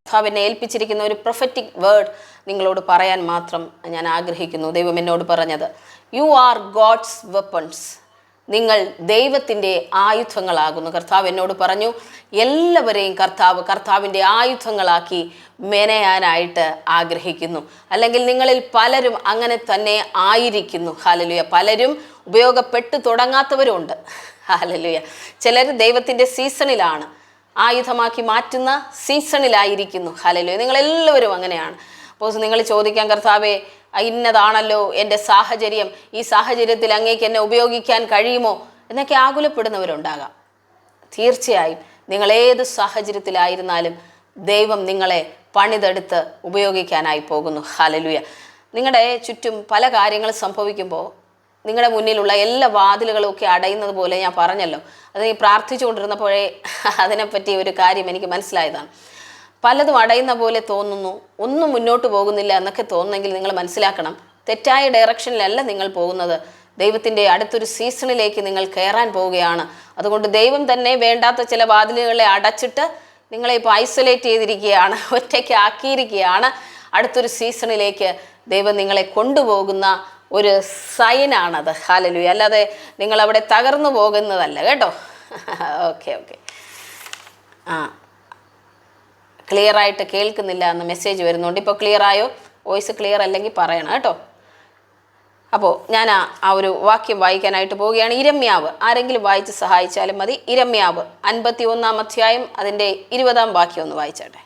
കർത്താവിനെ ഏൽപ്പിച്ചിരിക്കുന്ന ഒരു പ്രൊഫറ്റിക് വേർഡ് നിങ്ങളോട് പറയാൻ മാത്രം ഞാൻ ആഗ്രഹിക്കുന്നു. ദൈവം എന്നോട് പറഞ്ഞത്, യു ആർ ഗോഡ്സ് വെപ്പൺസ്. നിങ്ങൾ ദൈവത്തിൻ്റെ ആയുധങ്ങളാകുന്നു. കർത്താവ് എന്നോട് പറഞ്ഞു, എല്ലാവരെയും കർത്താവിൻ്റെ ആയുധങ്ങളാക്കി മെനയാനായിട്ട് ആഗ്രഹിക്കുന്നു. അല്ലെങ്കിൽ നിങ്ങളിൽ പലരും അങ്ങനെ തന്നെ ആയിരിക്കുന്നു. ഹല്ലേലൂയ. പലരും ഉപയോഗപ്പെട്ടു തുടങ്ങാത്തവരുണ്ട്. ഹല്ലേലൂയ. ചിലർ ദൈവത്തിൻ്റെ സീസണിലാണ്, ആയുധമാക്കി മാറ്റുന്ന സീസണിലായിരിക്കുന്നു. ഹല്ലേലൂയ. നിങ്ങളെല്ലാവരും അങ്ങനെയാണ്. അപ്പോൾ നിങ്ങൾ ചോദിക്കാൻ, കർത്താവേ ഇന്നതാണല്ലോ എൻ്റെ സാഹചര്യം, ഈ സാഹചര്യത്തിൽ അങ്ങേക്ക് എന്നെ ഉപയോഗിക്കാൻ കഴിയുമോ എന്നൊക്കെ ആകുലപ്പെടുന്നവരുണ്ടാകാം. തീർച്ചയായും നിങ്ങൾ ഏത് സാഹചര്യത്തിലായിരുന്നാലും ദൈവം നിങ്ങളെ പണിതെടുത്ത് ഉപയോഗിക്കാനായി പോകുന്നു. ഹല്ലേലൂയ. നിങ്ങളുടെ ചുറ്റും പല കാര്യങ്ങൾ സംഭവിക്കുമ്പോൾ നിങ്ങളുടെ മുന്നിലുള്ള എല്ലാ വാതിലുകളും ഒക്കെ അടയുന്നത് പോലെ ഞാൻ പറഞ്ഞല്ലോ, അത് ഈ പ്രാർത്ഥിച്ചുകൊണ്ടിരുന്നപ്പോഴേ അതിനെപ്പറ്റി ഒരു കാര്യം എനിക്ക് മനസ്സിലായതാണ്. പലതും അടയുന്ന പോലെ തോന്നുന്നു, ഒന്നും മുന്നോട്ട് പോകുന്നില്ല എന്നൊക്കെ തോന്നുന്നെങ്കിൽ നിങ്ങൾ മനസ്സിലാക്കണം, തെറ്റായ ഡയറക്ഷനിലല്ല നിങ്ങൾ പോകുന്നത്. ദൈവത്തിൻ്റെ അടുത്തൊരു സീസണിലേക്ക് നിങ്ങൾ കയറാൻ പോവുകയാണ്. അതുകൊണ്ട് ദൈവം തന്നെ വേണ്ടാത്ത ചില വാതിലുകളെ അടച്ചിട്ട് നിങ്ങളെ ഇപ്പോൾ ഐസൊലേറ്റ് ചെയ്തിരിക്കുകയാണ്, ഒറ്റയ്ക്ക് ആക്കിയിരിക്കുകയാണ്. അടുത്തൊരു സീസണിലേക്ക് ദൈവം നിങ്ങളെ കൊണ്ടുപോകുന്ന ഒരു സൈനാണത്. ഹല്ലേലൂയ. അല്ലാതെ നിങ്ങളവിടെ തകർന്നു പോകുന്നതല്ല കേട്ടോ. ഓക്കെ. ക്ലിയറായിട്ട് കേൾക്കുന്നില്ല എന്ന് മെസ്സേജ് വരുന്നുണ്ട്. ഇപ്പോൾ ക്ലിയറായോ? വോയിസ് ക്ലിയർ അല്ലെങ്കിൽ പറയണം കേട്ടോ. അപ്പോൾ ഞാൻ ആ ഒരു വാക്യം വായിക്കാനായിട്ട് പോവുകയാണ്. ഇരമ്യാവ്, ആരെങ്കിലും വായിച്ച് സഹായിച്ചാലും മതി. ഇരമ്യാവ് 51 അധ്യായം അതിൻ്റെ 20 വാക്യം ഒന്ന് വായിച്ചാട്ടെ.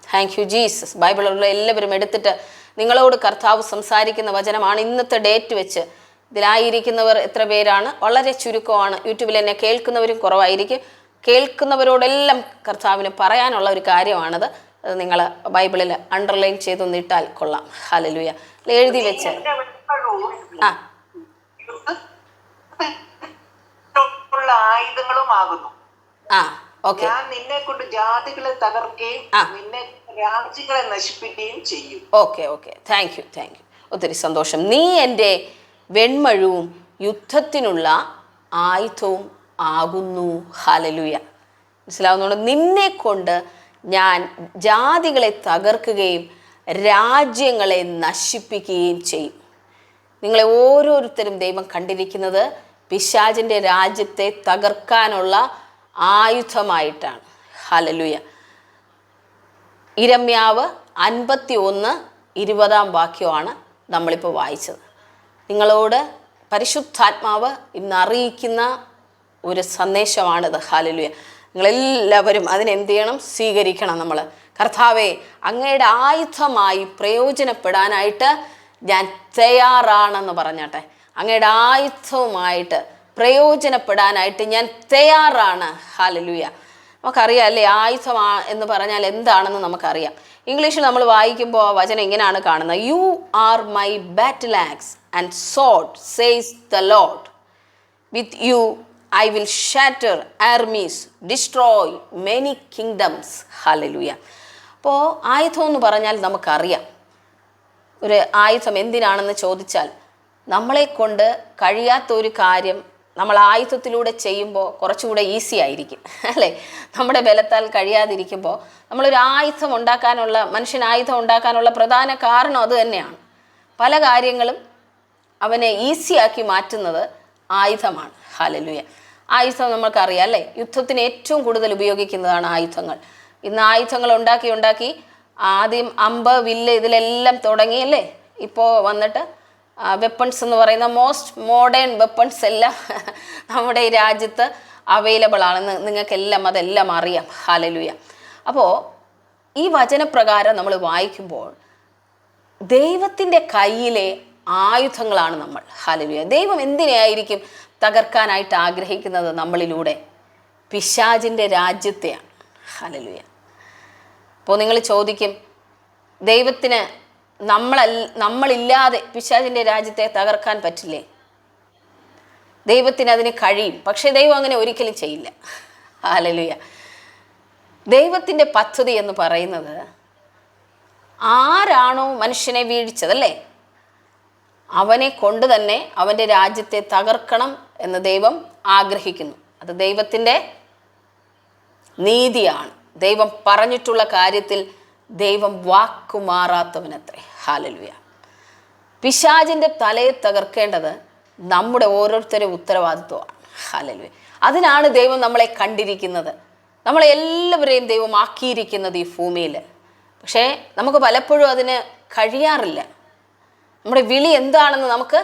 Thank you Jesus. ബൈബിളിലുള്ള എല്ലാവരും എടുത്തിട്ട് നിങ്ങളോട് കർത്താവ് സംസാരിക്കുന്ന വചനമാണ്. ഇന്നത്തെ ഡേറ്റ് വെച്ച് ഇതിലായിരിക്കുന്നവർ എത്ര പേരാണ്? വളരെ ചുരുക്കമാണ്. യൂട്യൂബിൽ എന്നെ കേൾക്കുന്നവരും കുറവായിരിക്കും. കേൾക്കുന്നവരോടെല്ലാം കർത്താവിന് പറയാനുള്ള ഒരു കാര്യമാണത്. അത് നിങ്ങൾ ബൈബിളിൽ അണ്ടർലൈൻ ചെയ്തൊന്നിട്ടാൽ കൊള്ളാം. ഹല്ലേലൂയ. എഴുതി വെച്ച് ആയുധങ്ങളുമാകുന്നു. ഓക്കെ. ഞാൻ നിന്നെ കൊണ്ട് ജാതികളെ തകർക്കുകയും നിന്നെ രാജ്യങ്ങളെ നശിപ്പിക്കുകയും ചെയ്യും. ഓക്കെ. Thank you. ഒത്തിരി സന്തോഷം. നീ എൻ്റെ വെൺമഴുവും യുദ്ധത്തിനുള്ള ആയുധവും ആകുന്നു. ഹല്ലേലൂയ. മനസ്സിലാവുന്നുണ്ട്? നിന്നെ കൊണ്ട് ഞാൻ ജാതികളെ തകർക്കുകയും രാജ്യങ്ങളെ നശിപ്പിക്കുകയും ചെയ്യും. നിങ്ങളെ ഓരോരുത്തരും ദൈവം കണ്ടിരിക്കുന്നത് പിശാചിൻ്റെ രാജ്യത്തെ തകർക്കാനുള്ള ആയുധമായിട്ടാണ്. ഹല്ലേലൂയ. ഇരമ്യാവ് 51:20 വാക്യമാണ് നമ്മളിപ്പോൾ വായിച്ചത്. നിങ്ങളോട് പരിശുദ്ധാത്മാവ് ഇന്ന് അറിയിക്കുന്ന ഒരു സന്ദേശമാണിത്. ഹല്ലേലൂയ. നിങ്ങളെല്ലാവരും അതിനെന്ത് ചെയ്യണം? സ്വീകരിക്കണം. നമ്മൾ കർത്താവേ അങ്ങയുടെ ആയുധമായി പ്രയോജനപ്പെടാനായിട്ട് ഞാൻ തയ്യാറാണെന്ന് പറഞ്ഞാട്ടെ. അങ്ങയുടെ ആയുധവുമായിട്ട് പ്രയോജനപ്പെടാനായിട്ട് ഞാൻ തയ്യാറാണ്. ഹല്ലേലൂയ. നമുക്കറിയാം അല്ലേ, ആയുധം എന്ന് പറഞ്ഞാൽ എന്താണെന്ന് നമുക്കറിയാം. ഇംഗ്ലീഷിൽ നമ്മൾ വായിക്കുമ്പോൾ ആ വചനം ഇങ്ങനെയാണ് കാണുന്നത്. You are my battle axe and sword says the lord, with you I will shatter armies, destroy many kingdoms. Hallelujah. അപ്പോൾ ആയുധം എന്ന് പറഞ്ഞാൽ നമുക്കറിയാം. ഒരു ആയുധം എന്തിനാണെന്ന് ചോദിച്ചാൽ, നമ്മളെ കൊണ്ട് കഴിയാത്ത ഒരു കാര്യം നമ്മൾ ആയുധത്തിലൂടെ ചെയ്യുമ്പോൾ കുറച്ചുകൂടെ ഈസി ആയിരിക്കും അല്ലേ. നമ്മുടെ ബലത്താൽ കഴിയാതിരിക്കുമ്പോൾ നമ്മളൊരു ആയുധം ഉണ്ടാക്കാനുള്ള, മനുഷ്യൻ ആയുധം ഉണ്ടാക്കാനുള്ള പ്രധാന കാരണം അത് തന്നെയാണ്. പല കാര്യങ്ങളും അവനെ ഈസിയാക്കി മാറ്റുന്നത് ആയുധമാണ്. ഹല്ലേലൂയ. ആയുധം നമ്മൾക്കറിയാം അല്ലേ, യുദ്ധത്തിന് ഏറ്റവും കൂടുതൽ ഉപയോഗിക്കുന്നതാണ് ആയുധങ്ങൾ. ഇന്ന് ആയുധങ്ങൾ ഉണ്ടാക്കി ആദ്യം അമ്പ്, വില്ല് ഇതിലെല്ലാം തുടങ്ങിയല്ലേ. ഇപ്പോൾ വന്നിട്ട് വെപ്പൺസ് എന്ന് പറയുന്ന മോസ്റ്റ് മോഡേൺ വെപ്പൺസ് എല്ലാം നമ്മുടെ ഈ രാജ്യത്ത് അവൈലബിൾ ആണ്. നിങ്ങൾക്കെല്ലാം അതെല്ലാം അറിയാം. ഹല്ലേലൂയ. അപ്പോൾ ഈ വചനപ്രകാരം നമ്മൾ വായിക്കുമ്പോൾ ദൈവത്തിൻ്റെ കയ്യിലെ ആയുധങ്ങളാണ് നമ്മൾ. ഹല്ലേലൂയ. ദൈവം എന്തിനായിരിക്കും തകർക്കാനായിട്ട് ആഗ്രഹിക്കുന്നത് നമ്മളിലൂടെ? പിശാചിൻ്റെ രാജ്യത്തെയാണ്. ഹല്ലേലൂയ. അപ്പോൾ നിങ്ങൾ ചോദിക്കും, ദൈവത്തിന് നമ്മളില്ലാതെ പിശാചിൻ്റെ രാജ്യത്തെ തകർക്കാൻ പറ്റില്ലേ? ദൈവത്തിന് അതിന് കഴിയും. പക്ഷേ ദൈവം അങ്ങനെ ഒരിക്കലും ചെയ്യില്ല. ഹല്ലേലൂയ. ദൈവത്തിൻ്റെ പദ്ധതി എന്ന് പറയുന്നത്, ആരാണോ മനുഷ്യനെ വീഴ്ചതല്ലേ, അവനെ കൊണ്ട് തന്നെ അവൻ്റെ രാജ്യത്തെ തകർക്കണം എന്ന് ദൈവം ആഗ്രഹിക്കുന്നു. അത് ദൈവത്തിൻ്റെ നീതിയാണ്. ദൈവം പറഞ്ഞിട്ടുള്ള കാര്യത്തിൽ ദൈവം വാക്കുമാറാത്തവനത്രേ. ഹല്ലേലൂയ. പിശാചിൻ്റെ തലയെ തകർക്കേണ്ടത് നമ്മുടെ ഓരോരുത്തരുടെ ഉത്തരവാദിത്വമാണ്. ഹല്ലേലൂയ. അതിനാണ് ദൈവം നമ്മളെ കണ്ടിരിക്കുന്നത്, നമ്മളെ എല്ലാവരെയും ദൈവം ആക്കിയിരിക്കുന്നത് ഈ ഭൂമിയിൽ. പക്ഷേ നമുക്ക് പലപ്പോഴും അതിന് കഴിയാറില്ല. നമ്മുടെ വിളി എന്താണെന്ന് നമുക്ക്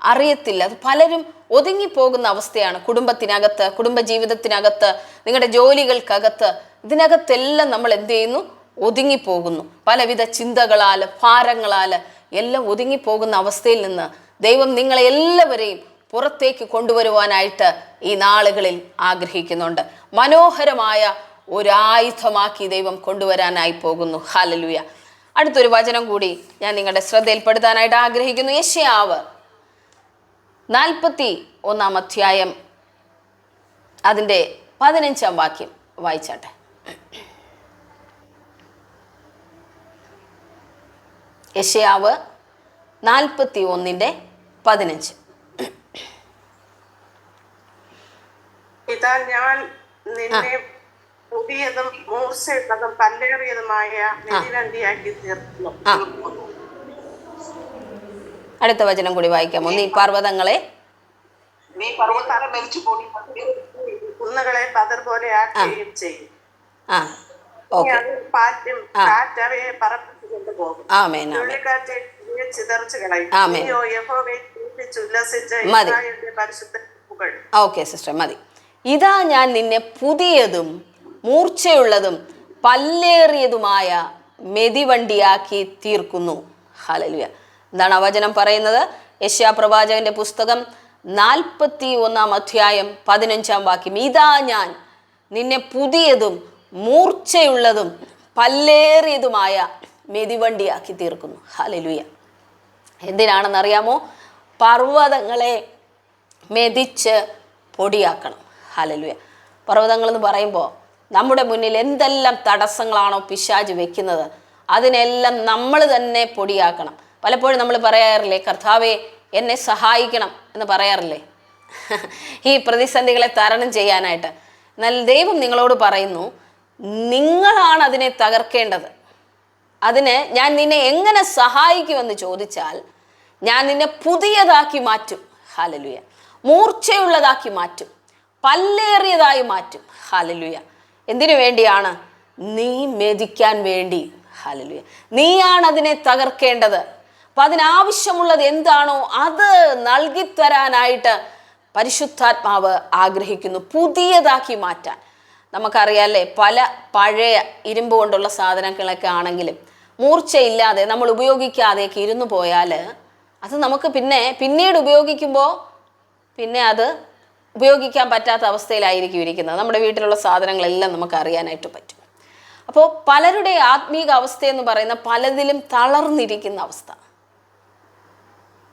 അറിയത്തില്ല. അത് പലരും ഒതുങ്ങിപ്പോകുന്ന അവസ്ഥയാണ്. കുടുംബത്തിനകത്ത്, കുടുംബജീവിതത്തിനകത്ത്, നിങ്ങളുടെ ജോലികൾക്കകത്ത്, ഇതിനകത്തെല്ലാം നമ്മൾ എന്ത് ചെയ്യുന്നു? ഒതുങ്ങിപ്പോകുന്നു. പലവിധ ചിന്തകളാൽ, ഭാരങ്ങളാൽ എല്ലാം ഒതുങ്ങിപ്പോകുന്ന അവസ്ഥയിൽ നിന്ന് ദൈവം നിങ്ങളെ എല്ലാവരെയും പുറത്തേക്ക് കൊണ്ടുവരുവാനായിട്ട് ഈ നാളുകളിൽ ആഗ്രഹിക്കുന്നുണ്ട്. മനോഹരമായ ഒരായുധമാക്കി ദൈവം കൊണ്ടുവരാനായി പോകുന്നു. ഹല്ലേലൂയ. അടുത്തൊരു വചനം കൂടി ഞാൻ നിങ്ങളുടെ ശ്രദ്ധയിൽപ്പെടുത്താനായിട്ട് ആഗ്രഹിക്കുന്നു. യെശയ്യാവ് 41 അധ്യായം അതിൻ്റെ 15 വാക്യം വായിച്ചാട്ടെ. യെശയ്യാവ് 41:15. ഇതാ ഞാൻ നിന്നെ പുതിയതും മൂർച്ചയുള്ളതും പല്ലേറിയതുമായ മെതിവണ്ടിയാക്കി തീർക്കുന്നു. അടുത്ത വചനം കൂടി വായിക്കാമോ? നീ പർവ്വതങ്ങളെ മരിച്ചു പോയി കുന്നുകളെ പതർ പോലെ ആക്കുകയും ചെയ്യും. കാറ്റവയെ പറപ്പിച്ചുകൊണ്ട് പോകും. ചുഴലിക്കാറ്റ് ചിതറിച്ചു കളയും. ഓക്കെ സിസ്റ്റർ, മതി. ഇതാ ഞാൻ നിന്നെ പുതിയതും മൂർച്ചയുള്ളതും പല്ലേറിയതുമായ മെതിവണ്ടിയാക്കി തീർക്കുന്നു. ഹല്ലേലൂയ. എന്താണ് ആ വചനം പറയുന്നത്? യെശയ്യാ പ്രവാചകന്റെ പുസ്തകം 41 അധ്യായം 15 വാക്യം. ഇതാ ഞാൻ നിന്നെ പുതിയതും മൂർച്ചയുള്ളതും പല്ലേറിയതുമായ മെതിവണ്ടിയാക്കി തീർക്കുന്നു. ഹല്ലേലൂയ. എന്തിനാണെന്നറിയാമോ? പർവ്വതങ്ങളെ മെതിച്ച് പൊടിയാക്കണം. ഹല്ലേലൂയ. പർവ്വതങ്ങളെന്ന് പറയുമ്പോൾ നമ്മുടെ മുന്നിൽ എന്തെല്ലാം തടസ്സങ്ങളാണോ പിശാച് വെക്കുന്നത് അതിനെല്ലാം നമ്മൾ തന്നെ പൊടിയാക്കണം. പലപ്പോഴും നമ്മൾ പറയാറില്ലേ, കർത്താവേ എന്നെ സഹായിക്കണം എന്ന് പറയാറില്ലേ ഈ പ്രതിസന്ധികളെ തരണം ചെയ്യാനായിട്ട്. എന്നാൽ ദൈവം നിങ്ങളോട് പറയുന്നു, നിങ്ങളാണ് അതിനെ തകർക്കേണ്ടത്. അതിന് ഞാൻ നിന്നെ എങ്ങനെ സഹായിക്കുമെന്ന് ചോദിച്ചാൽ ഞാൻ നിന്നെ പുതിയതാക്കി മാറ്റും. ഹല്ലേലൂയ. മൂർച്ചയുള്ളതാക്കി മാറ്റും, പല്ലേറിയതായി മാറ്റും. ഹല്ലേലൂയ. എന്തിനു വേണ്ടിയാണ്? നീ മെതിക്കാൻ വേണ്ടി. ഹല്ലേലൂയ. നീയാണ് അതിനെ തകർക്കേണ്ടത്. അപ്പം അതിനാവശ്യമുള്ളത് എന്താണോ അത് നൽകിത്തരാനായിട്ട് പരിശുദ്ധാത്മാവ് ആഗ്രഹിക്കുന്നു, പുതിയതാക്കി മാറ്റാൻ. നമുക്കറിയാമല്ലേ, പല പഴയ ഇരുമ്പ് കൊണ്ടുള്ള സാധനങ്ങളൊക്കെ ആണെങ്കിലും മൂർച്ചയില്ലാതെ നമ്മൾ ഉപയോഗിക്കാതെയൊക്കെ ഇരുന്നു പോയാൽ അത് നമുക്ക് പിന്നീട് ഉപയോഗിക്കുമ്പോൾ അത് ഉപയോഗിക്കാൻ പറ്റാത്ത അവസ്ഥയിലായിരിക്കും ഇരിക്കുന്നത്. നമ്മുടെ വീട്ടിലുള്ള സാധനങ്ങളെല്ലാം നമുക്ക് അറിയാനായിട്ട് പറ്റും. അപ്പോൾ പലരുടെ ആത്മീക അവസ്ഥയെന്ന് പറയുന്ന പലതിലും തളർന്നിരിക്കുന്ന അവസ്ഥ.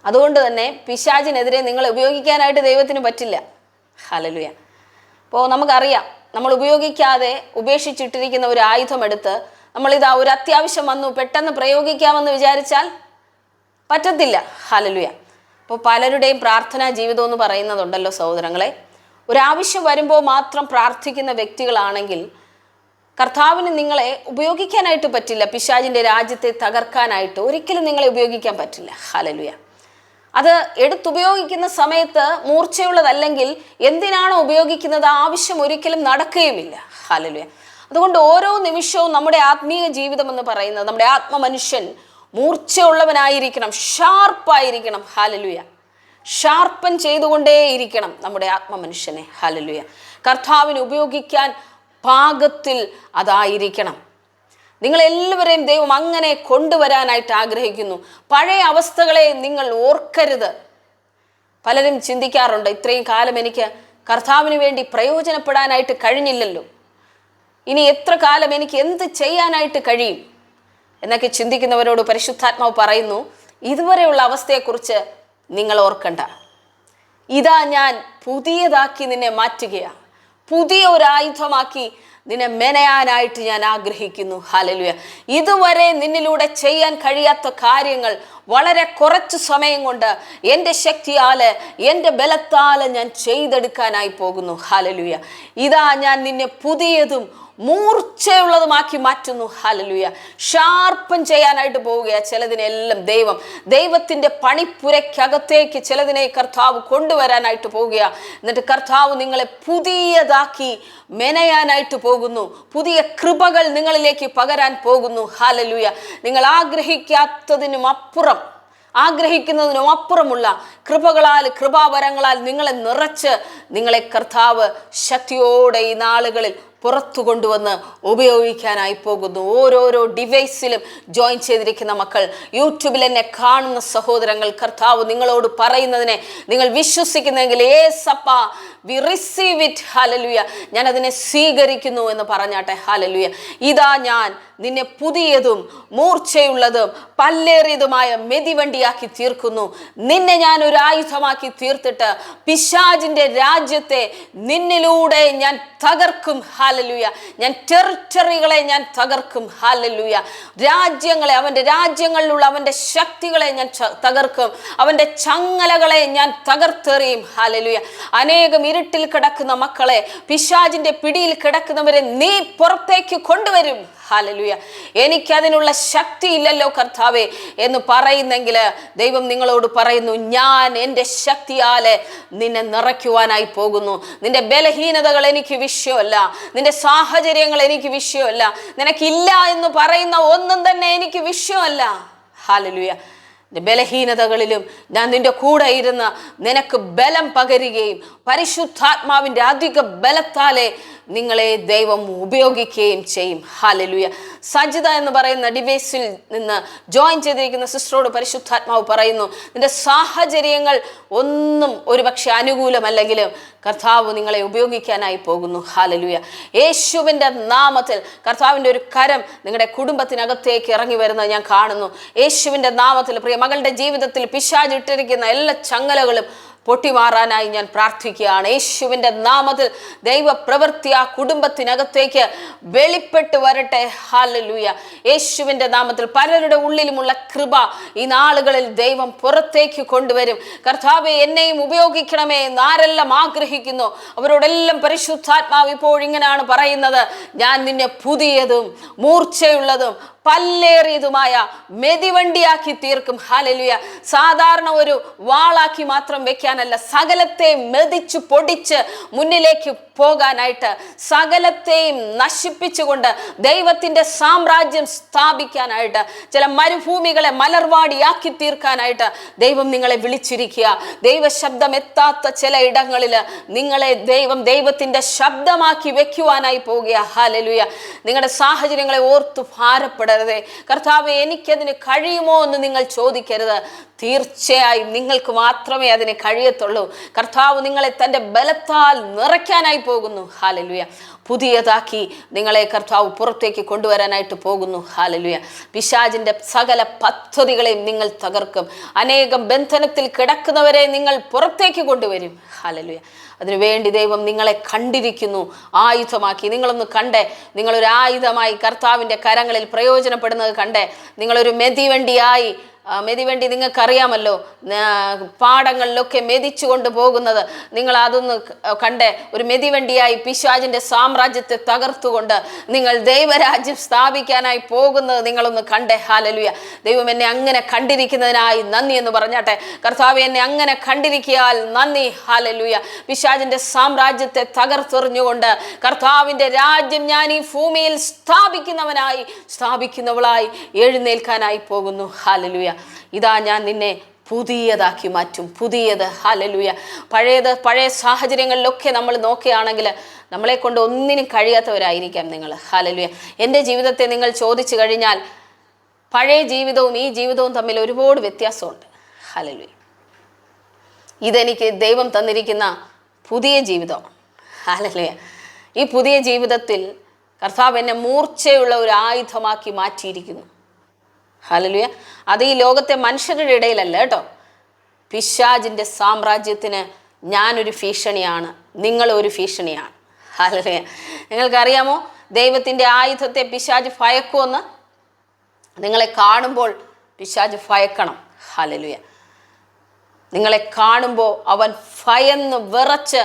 അതുകൊണ്ട് തന്നെ പിശാചിനെതിരെ നിങ്ങൾ ഉപയോഗിക്കാനായിട്ട് ദൈവത്തിന് പറ്റില്ല. ഹല്ലേലൂയ. അപ്പോൾ നമുക്കറിയാം, നമ്മൾ ഉപയോഗിക്കാതെ ഉപേക്ഷിച്ചിട്ടിരിക്കുന്ന ഒരു ആയുധം എടുത്ത് നമ്മളിതാ ഒരു അത്യാവശ്യം വന്നു പെട്ടെന്ന് പ്രയോഗിക്കാമെന്ന് വിചാരിച്ചാൽ പറ്റത്തില്ല. ഹല്ലേലൂയ. അപ്പോൾ പലരുടെയും പ്രാർത്ഥനാ ജീവിതം എന്ന് പറയുന്നതുണ്ടല്ലോ സഹോദരങ്ങളെ. ഒരാവശ്യം വരുമ്പോൾ മാത്രം പ്രാർത്ഥിക്കുന്ന വ്യക്തികളാണെങ്കിൽ കർത്താവിന് നിങ്ങളെ ഉപയോഗിക്കാനായിട്ട് പറ്റില്ല. പിശാചിൻ്റെ രാജ്യത്തെ തകർക്കാനായിട്ട് ഒരിക്കലും നിങ്ങളെ ഉപയോഗിക്കാൻ പറ്റില്ല. ഹല്ലേലൂയ. അത് എടുത്തുപയോഗിക്കുന്ന സമയത്ത് മൂർച്ചയുള്ളതല്ലെങ്കിൽ എന്തിനാണോ ഉപയോഗിക്കുന്നത് ആ ആവശ്യം ഒരിക്കലും നടക്കുകയുമില്ല. ഹല്ലേലൂയ. അതുകൊണ്ട് ഓരോ നിമിഷവും നമ്മുടെ ആത്മീയ ജീവിതം എന്ന് പറയുന്നത്, നമ്മുടെ ആത്മമനുഷ്യൻ മൂർച്ചയുള്ളവനായിരിക്കണം, ഷാർപ്പായിരിക്കണം. ഹല്ലേലൂയ. ഷാർപ്പൻ ചെയ്തുകൊണ്ടേയിരിക്കണം നമ്മുടെ ആത്മമനുഷ്യനെ. ഹല്ലേലൂയ. കർത്താവിന് ഉപയോഗിക്കാൻ പാകത്തിൽ അതായിരിക്കണം. നിങ്ങളെല്ലാവരെയും ദൈവം അങ്ങനെ കൊണ്ടുവരാനായിട്ട് ആഗ്രഹിക്കുന്നു. പഴയ അവസ്ഥകളെ നിങ്ങൾ ഓർക്കരുത്. പലരും ചിന്തിക്കാറുണ്ട്, ഇത്രയും കാലം എനിക്ക് കർത്താവിന് വേണ്ടി പ്രയോജനപ്പെടാനായിട്ട് കഴിഞ്ഞില്ലല്ലോ, ഇനി എത്ര കാലം എനിക്ക് എന്ത് ചെയ്യാനായിട്ട് കഴിയും എന്നൊക്കെ ചിന്തിക്കുന്നവരോട് പരിശുദ്ധാത്മാവ് പറയുന്നു, ഇതുവരെയുള്ള അവസ്ഥയെക്കുറിച്ച് നിങ്ങൾ ഓർക്കണ്ട. ഇതാ ഞാൻ പുതിയതാക്കി നിന്നെ മാറ്റുകയാണ്, പുതിയ ഒരു ആയുധമാക്കി നിന്നെ മെനയാനായിട്ട് ഞാൻ ആഗ്രഹിക്കുന്നു. ഹല്ലേലൂയ. ഇതുവരെ നിന്നിലൂടെ ചെയ്യാൻ കഴിയാത്ത കാര്യങ്ങൾ വളരെ കുറച്ച് സമയം കൊണ്ട് എൻ്റെ ശക്തിയാല് എൻ്റെ ബലത്താല് ഞാൻ ചെയ്തെടുക്കാനായി പോകുന്നു. ഹല്ലേലൂയ. ഇതാ ഞാൻ നിന്നെ പുതിയതും മൂർച്ചയുള്ളതുമാക്കി മാറ്റുന്നു. ഹല്ലേലൂയ. ഷാർപ്പൻ ചെയ്യാനായിട്ട് പോവുകയാണ്. ചിലതിനെല്ലാം ദൈവത്തിൻ്റെ പണിപ്പുരയ്ക്കകത്തേക്ക് ചിലതിനെ കർത്താവ് കൊണ്ടുവരാനായിട്ട് പോവുകയാണ്. എന്നിട്ട് കർത്താവ് നിങ്ങളെ പുതിയതാക്കി മെനയാനായിട്ട് പോകുന്നു. പുതിയ കൃപകൾ നിങ്ങളിലേക്ക് പകരാൻ പോകുന്നു. ഹല്ലേലൂയ. നിങ്ങൾ ആഗ്രഹിക്കുന്നതിനും അപ്പുറമുള്ള കൃപകളാൽ, കൃപാവരങ്ങളാൽ നിങ്ങളെ നിറച്ച് നിങ്ങളെ കർത്താവ് ശക്തിയോടെ ഈ നാളുകളിൽ പുറത്തു കൊണ്ടുവന്ന് ഉപയോഗിക്കാനായി പോകുന്നു. ഓരോരോ ഡിവൈസിലും ജോയിൻ ചെയ്തിരിക്കുന്ന മക്കൾ, യൂട്യൂബിൽ എന്നെ കാണുന്ന സഹോദരങ്ങൾ, കർത്താവ് നിങ്ങളോട് പറയുന്നതിനെ നിങ്ങൾ വിശ്വസിക്കുന്നെങ്കിൽ യേസപ്പ വി റിസീവ് ഇറ്റ്. ഹല്ലേലൂയ. ഞാൻ അതിനെ സ്വീകരിക്കുന്നു എന്ന് പറഞ്ഞാട്ടെ. ഹല്ലേലൂയ. ഇതാ ഞാൻ നിന്നെ പുതിയതും മൂർച്ചയുള്ളതും പല്ലേറിയതുമായ മെതിവണ്ടിയാക്കി തീർക്കുന്നു. നിന്നെ ഞാൻ ഒരു ആയുധമാക്കി തീർത്തിട്ട് പിശാചിന്റെ രാജ്യത്തെ നിന്നിലൂടെ ഞാൻ തകർക്കും. ഹല്ലേലൂയ. ഞാൻ ടെറിട്ടറികളെ ഞാൻ തകർക്കും. ഹല്ലേലൂയ. രാജ്യങ്ങളെ, അവൻ്റെ രാജ്യങ്ങളിലുള്ള അവൻ്റെ ശക്തികളെ ഞാൻ തകർക്കും. അവൻ്റെ ചങ്ങലകളെ ഞാൻ തകർത്തെറിയും. ഹല്ലേലൂയ. അനേകം ഇരുട്ടിൽ കിടക്കുന്ന മക്കളെ, പിശാചിന്റെ പിടിയിൽ കിടക്കുന്നവരെ നീ പുറത്തേക്ക് കൊണ്ടുവരും. ഹല്ലേലൂയ. എനിക്കതിനുള്ള ശക്തി ഇല്ലല്ലോ കർത്താവേ എന്ന് പറയുന്നെങ്കിൽ ദൈവം നിങ്ങളോട് പറയുന്നു, ഞാൻ എൻ്റെ ശക്തിയാലെ നിന്നെ നിറയ്ക്കുവാനായി പോകുന്നു. നിന്റെ ബലഹീനതകൾ എനിക്ക് വിഷയമല്ല, നിന്റെ സാഹചര്യങ്ങൾ എനിക്ക് വിഷയമല്ല, നിനക്കില്ല എന്ന് പറയുന്ന ഒന്നും തന്നെ എനിക്ക് വിഷയമല്ല. ഹല്ലേലൂയ. ബലഹീനതകളിലും ഞാൻ നിന്റെ കൂടെ ഇരുന്ന് നിനക്ക് ബലം പകരുകയും പരിശുദ്ധാത്മാവിൻ്റെ അധിക ബലത്താലെ നിങ്ങളെ ദൈവം ഉപയോഗിക്കുകയും ചെയ്യും. ഹല്ലേലൂയ. സജിത എന്ന് പറയുന്ന ഡിവൈസിൽ നിന്ന് ജോയിൻ ചെയ്തിരിക്കുന്ന സിസ്റ്ററോട് പരിശുദ്ധാത്മാവ് പറയുന്നു, നിന്റെ സാഹചര്യങ്ങൾ ഒന്നും ഒരുപക്ഷെ അനുകൂലമല്ലെങ്കിലും കർത്താവ് നിങ്ങളെ ഉപയോഗിക്കാനായി പോകുന്നു. ഹല്ലേലൂയ. യേശുവിൻ്റെ നാമത്തിൽ കർത്താവിൻ്റെ ഒരു കരം നിങ്ങളുടെ കുടുംബത്തിനകത്തേക്ക് ഇറങ്ങി വരുന്നത് ഞാൻ കാണുന്നു. യേശുവിൻ്റെ നാമത്തിൽ പ്രിയ മകളുടെ ജീവിതത്തിൽ പിശാച് ഇട്ടിരിക്കുന്ന എല്ലാ ചങ്ങലകളും പൊട്ടിമാറാനായി ഞാൻ പ്രാർത്ഥിക്കുകയാണ്. യേശുവിൻ്റെ നാമത്തിൽ ദൈവപ്രവൃത്തി ആ കുടുംബത്തിനകത്തേക്ക് വെളിപ്പെട്ട് വരട്ടെ. ഹല്ലേലൂയ. യേശുവിൻ്റെ നാമത്തിൽ പലരുടെ ഉള്ളിലുമുള്ള കൃപ ഈ നാളുകളിൽ ദൈവം പുറത്തേക്ക് കൊണ്ടുവരും. കർത്താവേ, എന്നെയും ഉപയോഗിക്കണമേ എന്ന് ആരെല്ലാം ആഗ്രഹിക്കുന്നു അവരോടെല്ലാം പരിശുദ്ധാത്മാവ് ഇപ്പോഴിങ്ങനെയാണ് പറയുന്നത്, ഞാൻ നിന്നെ പുതിയതും മൂർച്ചയുള്ളതും പല്ലേറിയതുമായ മെതിവണ്ടിയാക്കി തീർക്കും. ഹല്ലേലൂയ. സാധാരണ ഒരു വാളാക്കി മാത്രം വെക്കാനല്ല, സകലത്തെ മെതിച്ചു പൊടിച്ച് മുന്നിലേക്ക് പോകാനായിട്ട്, സകലത്തെയും നശിപ്പിച്ചുകൊണ്ട് ദൈവത്തിൻ്റെ സാമ്രാജ്യം സ്ഥാപിക്കാനായിട്ട്, ചില മരുഭൂമികളെ മലർവാടിയാക്കി തീർക്കാനായിട്ട് ദൈവം നിങ്ങളെ വിളിച്ചിരിക്കുക. ദൈവശബ്ദം എത്താത്ത ചില ഇടങ്ങളിൽ നിങ്ങളെ ദൈവത്തിൻ്റെ ശബ്ദമാക്കി വെക്കുവാനായി പോവുക. ഹല്ലേലൂയ. നിങ്ങളുടെ സാഹചര്യങ്ങളെ ഓർത്ത് ഭാരപ്പെടരുത്. കർത്താവേ, എനിക്കതിന് കഴിയുമോ എന്ന് നിങ്ങൾ ചോദിക്കരുത്. തീർച്ചയായും നിങ്ങൾക്ക് മാത്രമേ അതിന് കഴിയത്തുള്ളൂ. കർത്താവ് നിങ്ങളെ തൻ്റെ ബലത്താൽ നിറയ്ക്കാനായി പോകുന്നു. ഹല്ലേലൂയ. പുതിയതാക്കി നിങ്ങളെ കർത്താവ് പുറത്തേക്ക് കൊണ്ടുവരാനായിട്ട് പോകുന്നു. ഹല്ലേലൂയ. പിശാചിൻ്റെ സകല പദ്ധതികളെയും നിങ്ങൾ തകർക്കും. അനേകം ബന്ധനത്തിൽ കിടക്കുന്നവരെ നിങ്ങൾ പുറത്തേക്ക് കൊണ്ടുവരും. ഹല്ലേലൂയ. അതിനുവേണ്ടി ദൈവം നിങ്ങളെ കണ്ടിരിക്കുന്നു, ആയുധമാക്കി. നിങ്ങളൊന്ന് കണ്ടേ, നിങ്ങളൊരു ആയുധമായി കർത്താവിൻ്റെ കരങ്ങളിൽ പ്രയോജനപ്പെടുന്നത് കണ്ടേ. നിങ്ങളൊരു മെതിവണ്ടിയായി, മെതിവണ്ടി നിങ്ങൾക്കറിയാമല്ലോ, പാടങ്ങളിലൊക്കെ മെതിച്ചു കൊണ്ട് പോകുന്നത്. നിങ്ങൾ അതൊന്ന് കണ്ടേ, ഒരു മെതിവണ്ടിയായി പിശാചിൻ്റെ സാമ്രാജ്യത്തെ തകർത്തുകൊണ്ട് നിങ്ങൾ ദൈവരാജ്യം സ്ഥാപിക്കാനായി പോകുന്നത് നിങ്ങളൊന്ന് കണ്ടേ. ഹല്ലേലൂയ. ദൈവം എന്നെ അങ്ങനെ കണ്ടിരിക്കുന്നതിനായി നന്ദി എന്ന് പറഞ്ഞാട്ടെ. കർത്താവ്, എന്നെ അങ്ങനെ കണ്ടിരിക്കിയാൽ നന്ദി. ഹല്ലേലൂയ. പിശാചിൻ്റെ സാമ്രാജ്യത്തെ തകർത്തെറിഞ്ഞുകൊണ്ട് കർത്താവിൻ്റെ രാജ്യം ഞാൻ ഈ ഭൂമിയിൽ സ്ഥാപിക്കുന്നവളായി എഴുന്നേൽക്കാനായി പോകുന്നു. ഹല്ലേലൂയ. ഇതാ ഞാൻ നിന്നെ പുതിയതാക്കി മാറ്റും. പുതിയത്. ഹല്ലേലൂയ. പഴയ സാഹചര്യങ്ങളിലൊക്കെ നമ്മൾ നോക്കുകയാണെങ്കിൽ നമ്മളെ കൊണ്ട് ഒന്നിനും കഴിയാത്തവരായിരിക്കാം നിങ്ങൾ. ഹല്ലേലൂയ. എൻ്റെ ജീവിതത്തെ നിങ്ങൾ ചോദിച്ചു കഴിഞ്ഞാൽ പഴയ ജീവിതവും ഈ ജീവിതവും തമ്മിൽ ഒരുപാട് വ്യത്യാസമുണ്ട്. ഹല്ലേലൂയ. ഇതെനിക്ക് ദൈവം തന്നിരിക്കുന്ന പുതിയ ജീവിതമാണ്. ഹല്ലേലൂയ. ഈ പുതിയ ജീവിതത്തിൽ കർത്താവ് എന്നെ മൂർച്ചയുള്ള ഒരു ആയുധമാക്കി മാറ്റിയിരിക്കുന്നു. ഹല്ലേലൂയ. അത് ഈ ലോകത്തെ മനുഷ്യരുടെ ഇടയിലല്ല കേട്ടോ. പിശാചിൻ്റെ സാമ്രാജ്യത്തിന് ഞാനൊരു ഭീഷണിയാണ്, നിങ്ങളൊരു ഭീഷണിയാണ്. ഹല്ലേലൂയ. നിങ്ങൾക്കറിയാമോ ദൈവത്തിൻ്റെ ആയുധത്തെ പിശാച് ഭയക്കുമെന്ന്? നിങ്ങളെ കാണുമ്പോൾ പിശാച് ഭയക്കണം. ഹല്ലേലൂയ. നിങ്ങളെ കാണുമ്പോൾ അവൻ ഭയന്ന് വിറച്ച്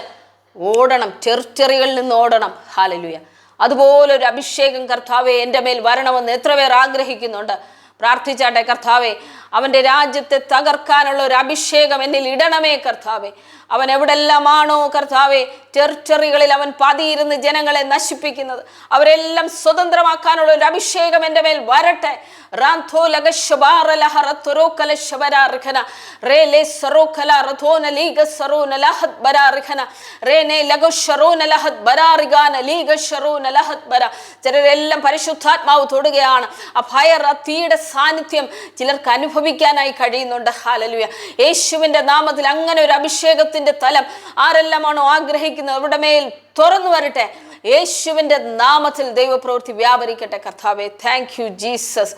ഓടണം, ടെറിട്ടറികളിൽ നിന്ന് ഓടണം. ഹല്ലേലൂയ. അതുപോലൊരു അഭിഷേകം കർത്താവെ എൻ്റെ മേൽ വരണമെന്ന് എത്ര പേർ ആഗ്രഹിക്കുന്നുണ്ട്? പ്രാർത്ഥിച്ചാട്ടെ. കർത്താവെ, അവൻ്റെ രാജ്യത്തെ തകർക്കാനുള്ള ഒരു അഭിഷേകം എന്നിൽ ഇടണമേ കർത്താവെ. അവൻ എവിടെല്ലാമാണോ കർത്താവെ ടെറിട്ടറികളിൽ അവൻ പതിയിരുന്ന് ജനങ്ങളെ നശിപ്പിക്കുന്നത്, അവരെല്ലാം സ്വതന്ത്രമാക്കാനുള്ള ഒരു അഭിഷേകം എൻ്റെ മേൽ വരട്ടെ. ചിലരെല്ലാം പരിശുദ്ധാത്മാവ് തൊടുകയാണ്. ആ ഫയർ, ആ തീയുടെ സാന്നിധ്യം ചിലർക്ക് അനുഭവിക്കാനായി കഴിയുന്നുണ്ട്. ഹല്ലേലൂയ. യേശുവിൻ്റെ നാമത്തിൽ അങ്ങനെ ഒരു അഭിഷേകത്തിൻ്റെ തലം ആരെല്ലാമാണോ ആഗ്രഹിക്കുന്നത് അവരുടെ മേൽ തുറന്നു വരട്ടെ. യേശുവിൻ്റെ നാമത്തിൽ ദൈവപ്രവൃത്തി വ്യാപരിക്കട്ടെ. കർത്താവേ, thank you Jesus,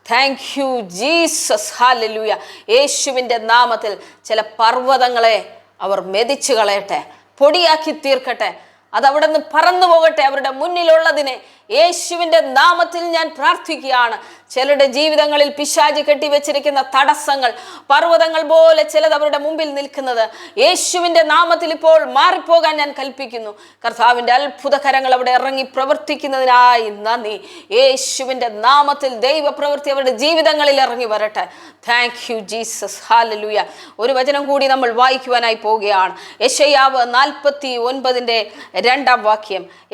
thank you Jesus. Hallelujah. യേശുവിൻ്റെ നാമത്തിൽ ചില പർവ്വതങ്ങളെ അവർ മെതിച്ചു കളയട്ടെ, പൊടിയാക്കി തീർക്കട്ടെ. അതവിടെ നിന്ന് പറന്നു പോകട്ടെ. അവരുടെ മുന്നിലുള്ളതിനെ യേശുവിൻ്റെ നാമത്തിൽ ഞാൻ പ്രാർത്ഥിക്കുകയാണ്. ചിലരുടെ ജീവിതങ്ങളിൽ പിശാച് കെട്ടിവെച്ചിരിക്കുന്ന തടസ്സങ്ങൾ, പർവ്വതങ്ങൾ പോലെ ചിലത് അവരുടെ മുമ്പിൽ നിൽക്കുന്നത് യേശുവിൻ്റെ നാമത്തിൽ ഇപ്പോൾ മാറിപ്പോകാൻ ഞാൻ കൽപ്പിക്കുന്നു. കർത്താവിൻ്റെ അത്ഭുതകരങ്ങൾ അവിടെ ഇറങ്ങി പ്രവർത്തിക്കുന്നതിനായി നന്ദി. യേശുവിൻ്റെ നാമത്തിൽ ദൈവപ്രവൃത്തി അവരുടെ ജീവിതങ്ങളിൽ ഇറങ്ങി വരട്ടെ. Thank you Jesus. ഹല്ലേലൂയ. ഒരു വചനം കൂടി നമ്മൾ വായിക്കുവാനായി പോവുകയാണ്. യെശയ്യാവ് 49:2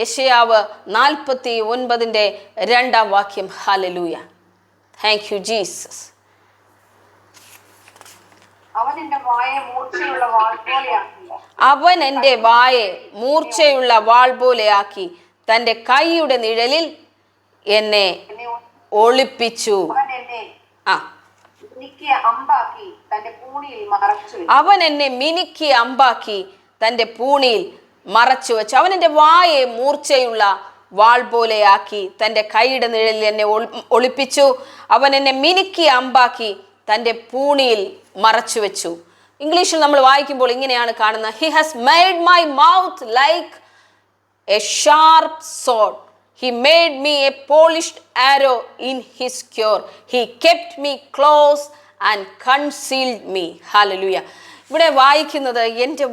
യെശയ്യാവ് 49:2 ഹല്ലേലൂയ. Thank you Jesus. അവൻ എൻ്റെ വായെ മൂർച്ചയുള്ള വാൾ പോലെയാക്കി, അവൻ എൻ്റെ വായെ മൂർച്ചയുള്ള വാൾ പോലെയാക്കി തൻ്റെ കൈയുടെ നിഴലിൽ എന്നെ ഒളിപ്പിച്ചു. അവൻ എന്നെ മിനുക്കിയ അമ്പാക്കി തന്റെ പൂണിയിൽ മറച്ചു വെച്ചു. അവൻ എന്നെ മിനുക്കിയ അമ്പാക്കി തൻ്റെ പൂണിയിൽ മറച്ചു വെച്ചു. അവൻ എൻ്റെ വായെ മൂർച്ചയുള്ള വാൾ പോലെയാക്കി തൻ്റെ കൈയുടെ നിഴലിൽ എന്നെ ഒളിപ്പിച്ചു. അവൻ എന്നെ മിനുക്കിയ അമ്പാക്കി തൻ്റെ പൂണിയിൽ മറച്ചു വെച്ചു. ഇംഗ്ലീഷിൽ നമ്മൾ വായിക്കുമ്പോൾ ഇങ്ങനെയാണ് കാണുന്നത്. He has made my mouth like a sharp sword. He made me a polished arrow in his quiver. He kept me close and concealed me. Hallelujah. ഇവിടെ വായിക്കുന്നത് എൻ്റെ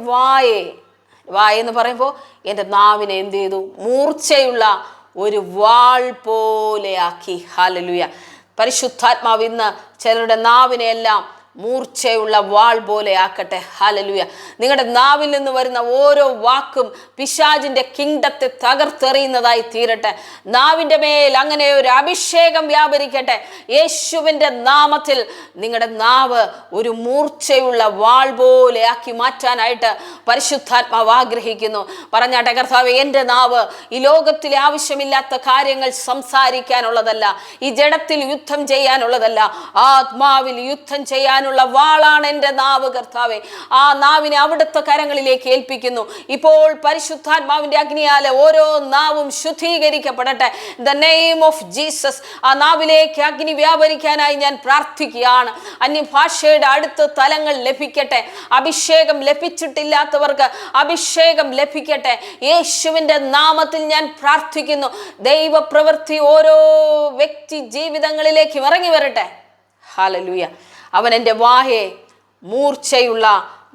വായെന്ന് പറയുമ്പോൾ എൻ്റെ നാവിനെ എന്ത് ചെയ്തു? മൂർച്ചയുള്ള ഒരു വാൾ പോലെയാക്കി. ഹല്ലേലൂയ. പരിശുദ്ധാത്മാവ് ഇന്ന് ചിലരുടെ നാവിനെ എല്ലാം മൂർച്ചയുള്ള വാൾ പോലെ ആക്കട്ടെ. ഹല്ലേലൂയ. നിങ്ങളുടെ നാവിൽ നിന്ന് വരുന്ന ഓരോ വാക്കും പിശാചിന്റെ കിങ്ഡത്തെ തകർത്തെറിയുന്നതായി തീരട്ടെ. നാവിൻ്റെ മേൽ അങ്ങനെ ഒരു അഭിഷേകം വ്യാപരിക്കട്ടെ. യേശുവിൻ്റെ നാമത്തിൽ നിങ്ങളുടെ നാവ് ഒരു മൂർച്ചയുള്ള വാൾ പോലെ ആക്കി മാറ്റാനായിട്ട് പരിശുദ്ധാത്മാവ് ആഗ്രഹിക്കുന്നു. പറഞ്ഞാട്ടെ, കർത്താവേ, എൻ്റെ നാവ് ഈ ലോകത്തിലെ ആവശ്യമില്ലാത്ത കാര്യങ്ങൾ സംസാരിക്കാനുള്ളതല്ല, ഈ ജഡത്തിൽ യുദ്ധം ചെയ്യാനുള്ളതല്ല, ആത്മാവിൽ യുദ്ധം ചെയ്യാൻ വാളാണ് എൻ്റെ നാവ്. കർത്താവേ, ആ നാവിനെ അവിടുത്തെ കരങ്ങളിലേക്ക് ഏൽപ്പിക്കുന്നു. ഇപ്പോൾ പരിശുദ്ധാത്മാവിന്റെ അഗ്നിയാലെ ഓരോ നാവും ശുദ്ധീകരിക്കപ്പെടട്ടെ. The name of Jesus. ആ നാവിലേക്ക് അഗ്നി വ്യാപരിക്കാനായി ഞാൻ പ്രാർത്ഥിക്കുകയാണ്. അന്യഭാഷയുടെ അടുത്ത തലങ്ങൾ ലഭിക്കട്ടെ. അഭിഷേകം ലഭിച്ചിട്ടില്ലാത്തവർക്ക് അഭിഷേകം ലഭിക്കട്ടെ. യേശുവിൻ്റെ നാമത്തിൽ ഞാൻ പ്രാർത്ഥിക്കുന്നു. ദൈവപ്രവൃത്തി ഓരോ വ്യക്തി ജീവിതങ്ങളിലേക്ക് ഇറങ്ങി വരട്ടെ. ഹല്ലേലൂയ. അവൻ എൻ്റെ വായെ മൂർച്ചയുള്ള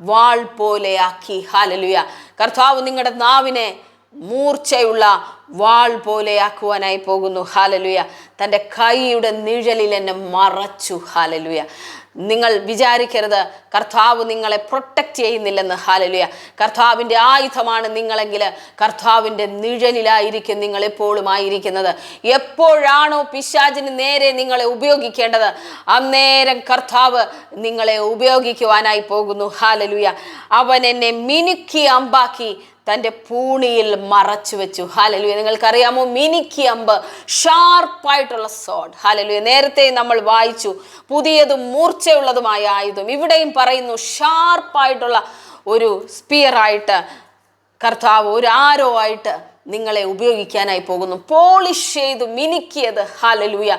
വാൾ പോലെയാക്കി. ഹല്ലേലൂയ. കർത്താവ് നിങ്ങളുടെ നാവിനെ മൂർച്ചയുള്ള വാൾ പോലെയാക്കുവാനായി പോകുന്നു. ഹല്ലേലൂയ. തൻ്റെ കൈയുടെ നിഴലിൽ എന്നെ മറച്ചു. ഹല്ലേലൂയ. നിങ്ങൾ വിചാരിക്കരുത് കർത്താവ് നിങ്ങളെ പ്രൊട്ടക്റ്റ് ചെയ്യുന്നില്ലെന്ന്. ഹല്ലേലൂയ. കർത്താവിൻ്റെ ആയുധമാണ് നിങ്ങളെങ്കിൽ കർത്താവിൻ്റെ നിഴലിലായിരിക്കും നിങ്ങൾ എപ്പോഴും ആയിരിക്കുന്നത്. എപ്പോഴാണോ പിശാചിന് നേരെ നിങ്ങളെ ഉപയോഗിക്കേണ്ടത് അന്നേരം കർത്താവ് നിങ്ങളെ ഉപയോഗിക്കുവാനായി പോകുന്നു. ഹല്ലേലൂയ. അവൻ എന്നെ മിനുക്കി അമ്പാക്കി തൻ്റെ പൂണിയിൽ മറച്ചു വെച്ചു. ഹല്ലേലൂയ. നിങ്ങൾക്കറിയാമോ, മിനുക്കി അമ്പ്, ഷാർപ്പായിട്ടുള്ള സോഡ്. ഹല്ലേലൂയ. നേരത്തെ നമ്മൾ വായിച്ചു പുതിയതും മൂർച്ചയുള്ളതുമായ ആയുധം. ഇവിടെയും പറയുന്നു ഷാർപ്പായിട്ടുള്ള ഒരു സ്പിയറായിട്ട് കർത്താവ്, ഒരു ആരോ ആയിട്ട് നിങ്ങളെ ഉപയോഗിക്കാനായി പോകുന്നു. പോളിഷ് ചെയ്ത് മിനുക്കിയത്. ഹല്ലേലൂയ.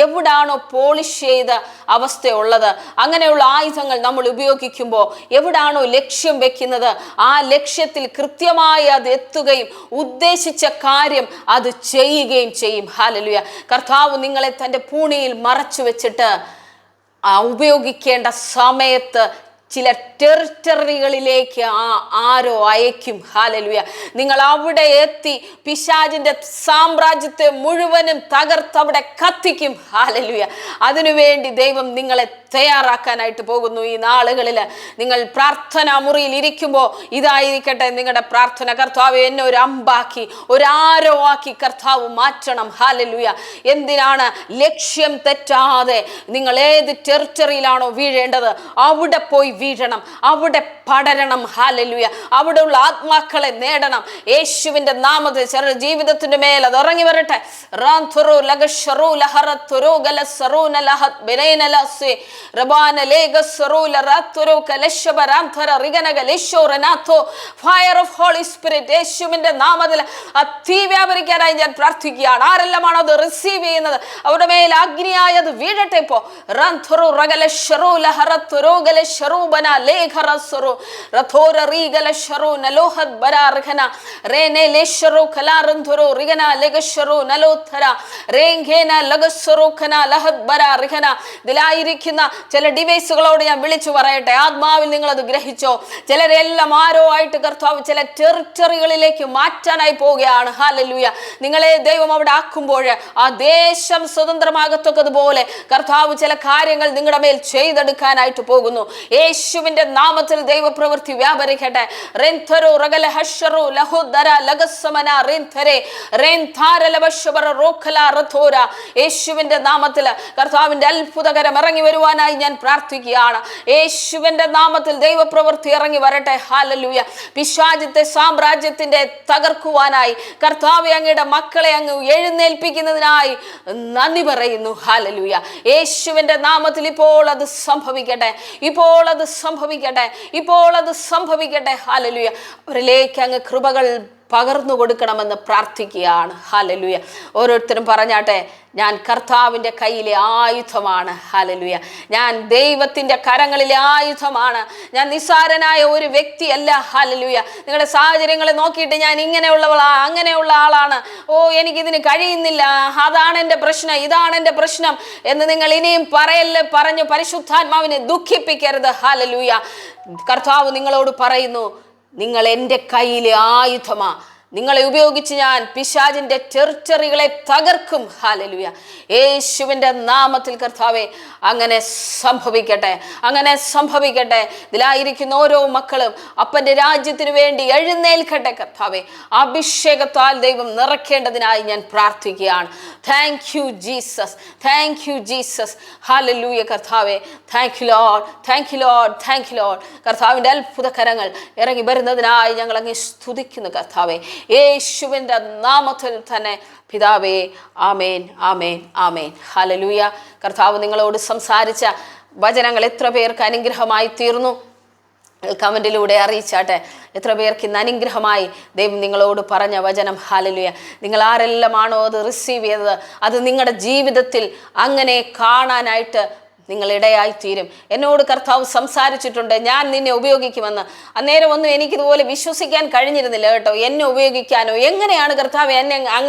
എവിടാണോ പോളിഷ് ചെയ്ത അവസ്ഥയുള്ളത്, അങ്ങനെയുള്ള ആയുധങ്ങൾ നമ്മൾ ഉപയോഗിക്കുമ്പോൾ എവിടാണോ ലക്ഷ്യം വെക്കുന്നത്, ആ ലക്ഷ്യത്തിൽ കൃത്യമായി അത് എത്തുകയും ഉദ്ദേശിച്ച കാര്യം അത് ചെയ്യുകയും ചെയ്യും. ഹല്ലേലൂയ. കർത്താവ് നിങ്ങളെ തൻ്റെ പൂണിയിൽ മറച്ചു വെച്ചിട്ട് ഉപയോഗിക്കേണ്ട സമയത്ത് ചില ടെറിട്ടറികളിലേക്ക് ആരോ അയക്കും. ഹല്ലേലൂയ. നിങ്ങൾ അവിടെ എത്തി പിശാചിന്റെ സാമ്രാജ്യത്തെ മുഴുവനും തകർത്തവിടെ കത്തിക്കും. ഹല്ലേലൂയ. അതിനുവേണ്ടി ദൈവം നിങ്ങളെ തയ്യാറാക്കാനായിട്ട് പോകുന്നു. ഈ നാളുകളിൽ നിങ്ങൾ പ്രാർത്ഥനാ മുറിയിൽ ഇരിക്കുമ്പോൾ ഇതായിരിക്കട്ടെ നിങ്ങളുടെ പ്രാർത്ഥന. കർത്താവ് എന്നെ ഒരു അമ്പാക്കി, ഒരു ആരോ ആക്കി കർത്താവ് മാറ്റണം. ഹല്ലേലൂയ. എന്തിനാണ്? ലക്ഷ്യം തെറ്റാതെ നിങ്ങൾ ഏത് ടെറിട്ടറിയിലാണോ വീഴേണ്ടത് അവിടെ പോയി വീഴണം, അവിടെ പടരണം. ഹല്ലേലൂയ. അവിടെ ഉള്ള ആത്മാക്കളെ നേടണം. യേശുവിന്റെ നാമത്തിൽ ചില ജീവിതത്തിന്റെ മേൽ അത് ഇറങ്ങി വരട്ടെ. ഫയർ ഓഫ് ഹോളി സ്പിരിറ്റ് യേശുവിന്റെ നാമത്തിൽ തീ വ്യാപരിക്കാനായി ഞാൻ പ്രാർത്ഥിക്കുകയാണ്. ആരെല്ലാമാണോ അത് റിസീവ് ചെയ്യുന്നത് അവരുടെ മേൽ അഗ്നിയായത് വീഴട്ടെ. ഇപ്പോ ഇതിലായിരിക്കുന്ന ചില ഡിവൈസുകളോട് ഞാൻ വിളിച്ചു പറയട്ടെ, ആത്മാവിൽ നിങ്ങൾ അത് ഗ്രഹിച്ചോ. ചിലരെല്ലാം ആരോ ആയിട്ട് കർത്താവ് ചില ടെറിട്ടറികളിലേക്ക് മാറ്റാനായി പോവുകയാണ്. ഹല്ലേലൂയ. നിങ്ങളെ ദൈവം അവിടെ ആക്കുമ്പോൾ ആ ദേശം സ്വതന്ത്രമാകത്തക്കതുപോലെ കർത്താവ് ചില കാര്യങ്ങൾ നിങ്ങളുടെ മേൽ ചെയ്തെടുക്കാനായിട്ട് പോകുന്നു. യേശുവിന്റെ നാമത്തിൽ ദൈവപ്രവൃത്തി വ്യാപരിക്കട്ടെ. യേശുവിന്റെ നാമത്തിൽ കർത്താവിന്റെ അത്ഭുതകരം ഇറങ്ങി വരുവാനായി ഞാൻ പ്രാർത്ഥിക്കുകയാണ്. യേശുവിന്റെ നാമത്തിൽ ദൈവപ്രവൃത്തി ഇറങ്ങി വരട്ടെ. ഹല്ലേലൂയ. പിശാചിന്റെ സാമ്രാജ്യത്തിന്റെ തകർക്കുവാനായി കർത്താവ് അങ്ങയുടെ മക്കളെ അങ്ങ് എഴുന്നേൽപ്പിക്കുന്നതിനായി നന്ദി പറയുന്നു. ഹല്ലേലൂയ. യേശുവിന്റെ നാമത്തിൽ ഇപ്പോൾ അത് സംഭവിക്കട്ടെ, ഇപ്പോൾ അത് സംഭവിക്കട്ടെ, ഇപ്പോൾ അത് സംഭവിക്കട്ടെ. ഹല്ലേലൂയ. അവരിലേക്ക് അങ്ങ് കൃപകൾ പകർന്നു കൊടുക്കണമെന്ന് പ്രാർത്ഥിക്കുകയാണ്. ഹല്ലേലൂയ. ഓരോരുത്തരും പറഞ്ഞാട്ടെ, ഞാൻ കർത്താവിൻ്റെ കയ്യിലെ ആയുധമാണ്. ഹല്ലേലൂയ. ഞാൻ ദൈവത്തിൻ്റെ കരങ്ങളിലെ ആയുധമാണ്. ഞാൻ നിസ്സാരനായ ഒരു വ്യക്തിയല്ല. ഹല്ലേലൂയ. നിങ്ങളുടെ സാഹചര്യങ്ങളെ നോക്കിയിട്ട് ഞാൻ ഇങ്ങനെയുള്ളവളാ, അങ്ങനെയുള്ള ആളാണ്, എനിക്കിതിന് കഴിയുന്നില്ല, അതാണ് എൻ്റെ പ്രശ്നം, ഇതാണ് എൻ്റെ പ്രശ്നം എന്ന് നിങ്ങൾ ഇനിയും പറഞ്ഞു പരിശുദ്ധാത്മാവിനെ ദുഃഖിപ്പിക്കരുത്. ഹല്ലേലൂയ. കർത്താവ് നിങ്ങളോട് പറയുന്നു, നിങ്ങൾ എൻ്റെ കയ്യിലെ ആയുധമാ. നിങ്ങളെ ഉപയോഗിച്ച് ഞാൻ പിശാചിന്റെ ടെറിട്ടറികളെ തകർക്കും. ഹല്ലേലൂയ. യേശുവിന്റെ നാമത്തിൽ കർത്താവേ അങ്ങനെ സംഭവിക്കട്ടെ, അങ്ങനെ സംഭവിക്കട്ടെ. ഇതിലായിരിക്കുന്ന ഓരോ മക്കളും അപ്പന്റെ രാജ്യത്തിന് വേണ്ടി എഴുന്നേൽക്കട്ടെ. കർത്താവേ, അഭിഷേകത്താൽ ദൈവം നിറയ്ക്കേണ്ടതിനായി ഞാൻ പ്രാർത്ഥിക്കുകയാണ്. Thank you Jesus, thank you Jesus. ഹല്ലേലൂയ. കർത്താവേ, thank you lord, thank you lord, thank you lord. കർത്താവിന്റെ അത്ഭുത കരങ്ങൾ ഇറങ്ങി വരുന്നതിനായി ഞങ്ങൾ അങ്ങ് സ്തുതിക്കുന്നു. കർത്താവേ, യേശുവിൻ്റെ നാമത്തിൽ തന്നെ പിതാവേ, ആമേൻ, ആമേൻ, ആമേൻ. ഹല്ലേലൂയ. കർത്താവ് നിങ്ങളോട് സംസാരിച്ച വചനങ്ങൾ എത്ര പേർക്ക് അനുഗ്രഹമായി തീർന്നു? കമൻറ്റിലൂടെ അറിയിച്ചാട്ടെ. എത്ര പേർക്ക് ഇന്ന് അനുഗ്രഹമായി ദൈവം നിങ്ങളോട് പറഞ്ഞ വചനം? ഹല്ലേലൂയ. നിങ്ങൾ ആരെല്ലാമാണോ അത് റിസീവ് ചെയ്തത്, അത് നിങ്ങളുടെ ജീവിതത്തിൽ അങ്ങനെ കാണാനായിട്ട് നിങ്ങളിടയായി തീരും. എന്നോട് കർത്താവ് സംസാരിച്ചിട്ടുണ്ട്, ഞാൻ നിന്നെ ഉപയോഗിക്കുമെന്ന്. അന്നേരം ഒന്നും എനിക്കിതുപോലെ വിശ്വസിക്കാൻ കഴിഞ്ഞിരുന്നില്ല കേട്ടോ. എന്നെ ഉപയോഗിക്കാനോ, എങ്ങനെയാണ് കർത്താവ്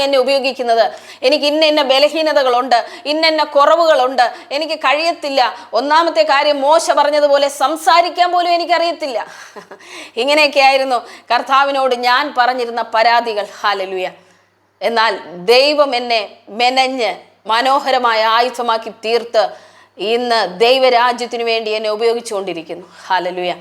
എന്നെ ഉപയോഗിക്കുന്നത്? എനിക്ക് ഇന്ന ബലഹീനതകളുണ്ട്, ഇന്ന കുറവുകളുണ്ട്, എനിക്ക് കഴിയത്തില്ല. ഒന്നാമത്തെ കാര്യം, മോശ പറഞ്ഞതുപോലെ സംസാരിക്കാൻ പോലും എനിക്കറിയത്തില്ല. ഇങ്ങനെയൊക്കെ ആയിരുന്നു കർത്താവിനോട് ഞാൻ പറഞ്ഞിരുന്ന പരാതികൾ. ഹല്ലേലൂയ. എന്നാൽ ദൈവം എന്നെ മെനഞ്ഞ് മനോഹരമായ ആയുധമാക്കി തീർത്ത് ഇന്ന് ദൈവരാജ്യത്തിനു വേണ്ടി എന്നെ ഉപയോഗിച്ചുകൊണ്ടിരിക്കുന്നു. ഹല്ലേലൂയ.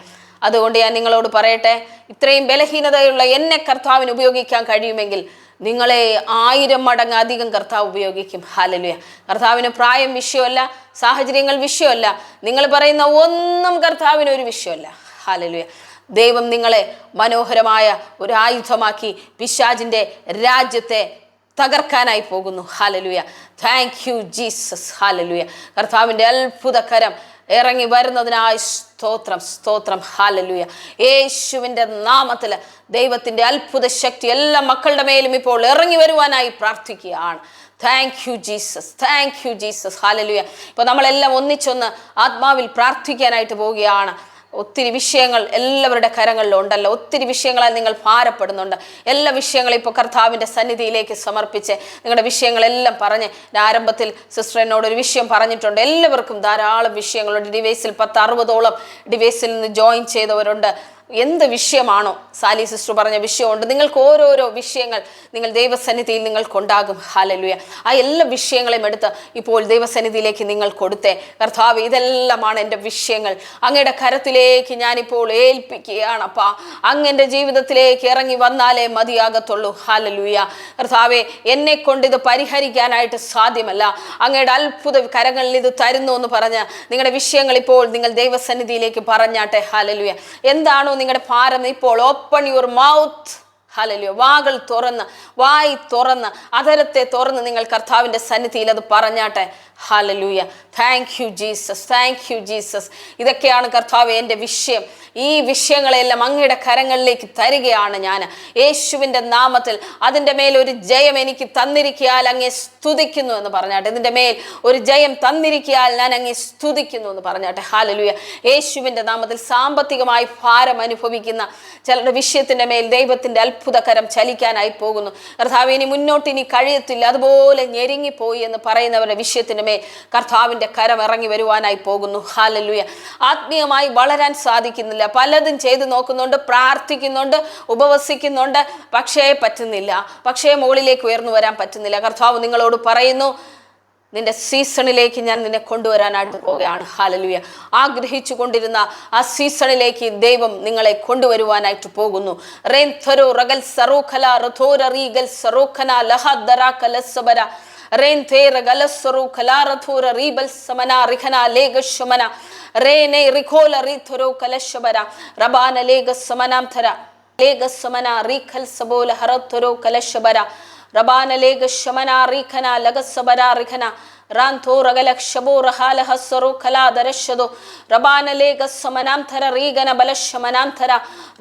അതുകൊണ്ട് ഞാൻ നിങ്ങളോട് പറയട്ടെ, ഇത്രയും ബലഹീനതയുള്ള എന്നെ കർത്താവിന് ഉപയോഗിക്കാൻ കഴിയുമെങ്കിൽ നിങ്ങളെ 1000 മടങ്ങ് അധികം കർത്താവ് ഉപയോഗിക്കും. ഹല്ലേലൂയ. കർത്താവിന് പ്രായം വിഷയമല്ല, സാഹചര്യങ്ങൾ വിഷയമല്ല, നിങ്ങൾ പറയുന്ന ഒന്നും കർത്താവിന് ഒരു വിഷയമല്ല. ഹല്ലേലൂയ. ദൈവം നിങ്ങളെ മനോഹരമായ ഒരു ആയുധമാക്കി പിശാചിന്റെ രാജ്യത്തെ തകർക്കാനായി പോകുന്നു. Hallelujah. Thank you Jesus. Hallelujah. കർത്താവിൻ്റെ അത്ഭുതകരം ഇറങ്ങി വരുന്നതിനായി സ്തോത്രം, സ്തോത്രം. ഹല്ലേലൂയ. യേശുവിൻ്റെ നാമത്തിൽ ദൈവത്തിൻ്റെ അത്ഭുത ശക്തി എല്ലാ മക്കളുടെ മേലും ഇപ്പോൾ ഇറങ്ങി വരുവാനായി പ്രാർത്ഥിക്കുകയാണ്. Thank you Jesus, thank you Jesus. Hallelujah. ഇപ്പോൾ നമ്മളെല്ലാം ഒന്നിച്ചൊന്ന് ആത്മാവിൽ പ്രാർത്ഥിക്കാനായിട്ട് പോവുകയാണ്. ഒത്തിരി വിഷയങ്ങൾ എല്ലാവരുടെ കരങ്ങളിലുണ്ടല്ലോ. ഒത്തിരി വിഷയങ്ങളാൽ നിങ്ങൾ ഭാരപ്പെടുന്നുണ്ട്. എല്ലാ വിഷയങ്ങളും ഇപ്പോൾ കർത്താവിൻ്റെ സന്നിധിയിലേക്ക് സമർപ്പിച്ച് നിങ്ങളുടെ വിഷയങ്ങളെല്ലാം പറഞ്ഞ്, ആരംഭത്തിൽ സിസ്റ്റർ എന്നോടൊരു വിഷയം പറഞ്ഞിട്ടുണ്ട്. എല്ലാവർക്കും ധാരാളം വിഷയങ്ങളുണ്ട്. ഡിവൈസിൽ 10-60ഓളം ഡിവൈസിൽ നിന്ന് ജോയിൻ ചെയ്തവരുണ്ട്. എന്ത് വിഷയമാണോ സാലി സിസ്റ്റർ പറഞ്ഞ വിഷയമുണ്ട്. നിങ്ങൾക്ക് ഓരോരോ വിഷയങ്ങൾ നിങ്ങൾ ദൈവസന്നിധിയിൽ നിങ്ങൾക്കുണ്ടാകും. ഹല്ലേലൂയ. ആ എല്ലാ വിഷയങ്ങളെയും എടുത്ത് ഇപ്പോൾ ദൈവസന്നിധിയിലേക്ക് നിങ്ങൾ കൊടുത്തേ. കർത്താവ്, ഇതെല്ലാമാണ് എൻ്റെ വിഷയങ്ങൾ, അങ്ങയുടെ കരത്തിലേക്ക് ഞാനിപ്പോൾ ഏൽപ്പിക്കുകയാണ്. അപ്പാ, അങ്ങൻ്റെ ജീവിതത്തിലേക്ക് ഇറങ്ങി വന്നാലേ മതിയാകത്തുള്ളൂ. ഹല്ലേലൂയ. കർത്താവെ, എന്നെ കൊണ്ട് ഇത് പരിഹരിക്കാനായിട്ട് സാധ്യമല്ല, അങ്ങയുടെ അത്ഭുത കരങ്ങളിൽ ഇത് തരുന്നു എന്ന് പറഞ്ഞ് നിങ്ങളുടെ വിഷയങ്ങൾ ഇപ്പോൾ നിങ്ങൾ ദൈവസന്നിധിയിലേക്ക് പറഞ്ഞാട്ടെ. ഹല്ലേലൂയ. എന്താണോ നിങ്ങളുടെ ഭാരം, ഇപ്പോൾ ഓപ്പൺ യുവർ മൗത്ത്. ഹല്ലേലൂയ. വായി തുറന്ന് അധരത്തെ തുറന്ന് നിങ്ങൾ കർത്താവിൻ്റെ സന്നിധിയിൽ അത് പറഞ്ഞാട്ടെ. Hallelujah. Thank you Jesus, thank you Jesus. ഇതൊക്കെയാണ് കർത്താവ് എൻ്റെ വിഷയം. ഈ വിഷയങ്ങളെല്ലാം അങ്ങയുടെ കരങ്ങളിലേക്ക് തരികയാണ് ഞാൻ യേശുവിൻ്റെ നാമത്തിൽ. അതിൻ്റെ മേൽ ഒരു ജയം എനിക്ക് തന്നിരിക്കാൽ അങ്ങേ സ്തുതിക്കുന്നു എന്ന് പറഞ്ഞാട്ടെ. ഇതിൻ്റെ മേൽ ഒരു ജയം തന്നിരിക്കാൽ ഞാൻ അങ്ങേ സ്തുതിക്കുന്നു എന്ന് പറഞ്ഞാട്ടെ. ഹല്ലേലൂയ. യേശുവിൻ്റെ നാമത്തിൽ സാമ്പത്തികമായി ഭാരം അനുഭവിക്കുന്ന ചിലരുടെ വിഷയത്തിൻ്റെ മേൽ ദൈവത്തിൻ്റെ അത്ഭുതകരം ചലിക്കാനായി പോകുന്നു. കർത്താവ്, ഇനി മുന്നോട്ട് ഇനി കഴിയത്തില്ല, അതുപോലെ ഞെരുങ്ങിപ്പോയി എന്ന് പറയുന്നവരുടെ വിഷയത്തിൻ്റെ മേൽ കർത്താവിൻ്റെ കരം ഇറങ്ങി വരുവാനായി പോകുന്നു. ഹല്ലേലൂയ. ആത്മീയമായി വളരാൻ സാധിക്കുന്നില്ല, പലതും ചെയ്ത് നോക്കുന്നുണ്ട്, പ്രാർത്ഥിക്കുന്നുണ്ട്, ഉപവസിക്കുന്നുണ്ട്, പക്ഷേ പറ്റുന്നില്ല, പക്ഷേ മുകളിലേക്ക് ഉയർന്നു വരാൻ പറ്റുന്നില്ല. കർത്താവ് നിങ്ങളോട് പറയുന്നു, നിന്റെ സീസണിലേക്ക് ഞാൻ നിന്നെ കൊണ്ടുവരാനായിട്ട് പോവുകയാണ്. ഹല്ലേലൂയ. ആഗ്രഹിച്ചു കൊണ്ടിരുന്ന ആ സീസണിലേക്ക് ദൈവം നിങ്ങളെ കൊണ്ടുവരുവാനായിട്ട് പോകുന്നു. റേൻഥരോ റഗൽ സറോഖല റഥോര റീഗൽ സറോഖന ലഹദറ കലസബര റേൻഥേര ഗലസറോ ഖലാറഥോര റീബൽ സമന റിഖന ലേഗശമന റേനെ റിഖോല റീഥരോ കലശബര റബാന ലേഗ സമനാംഥര ലേഗ സമന റീഖൽ സബോല ഹറഥരോ കലശബര റബാന ലേഗ ശമന റിഖന ലഗസബര റിഖന റാൻഥോ റഗലക്ഷബോ റഹാലഹ സറോ ഖലാ ദരശദോ റബാന ലേഗ സമനാംഥര റീഗന ബലശമനാംഥര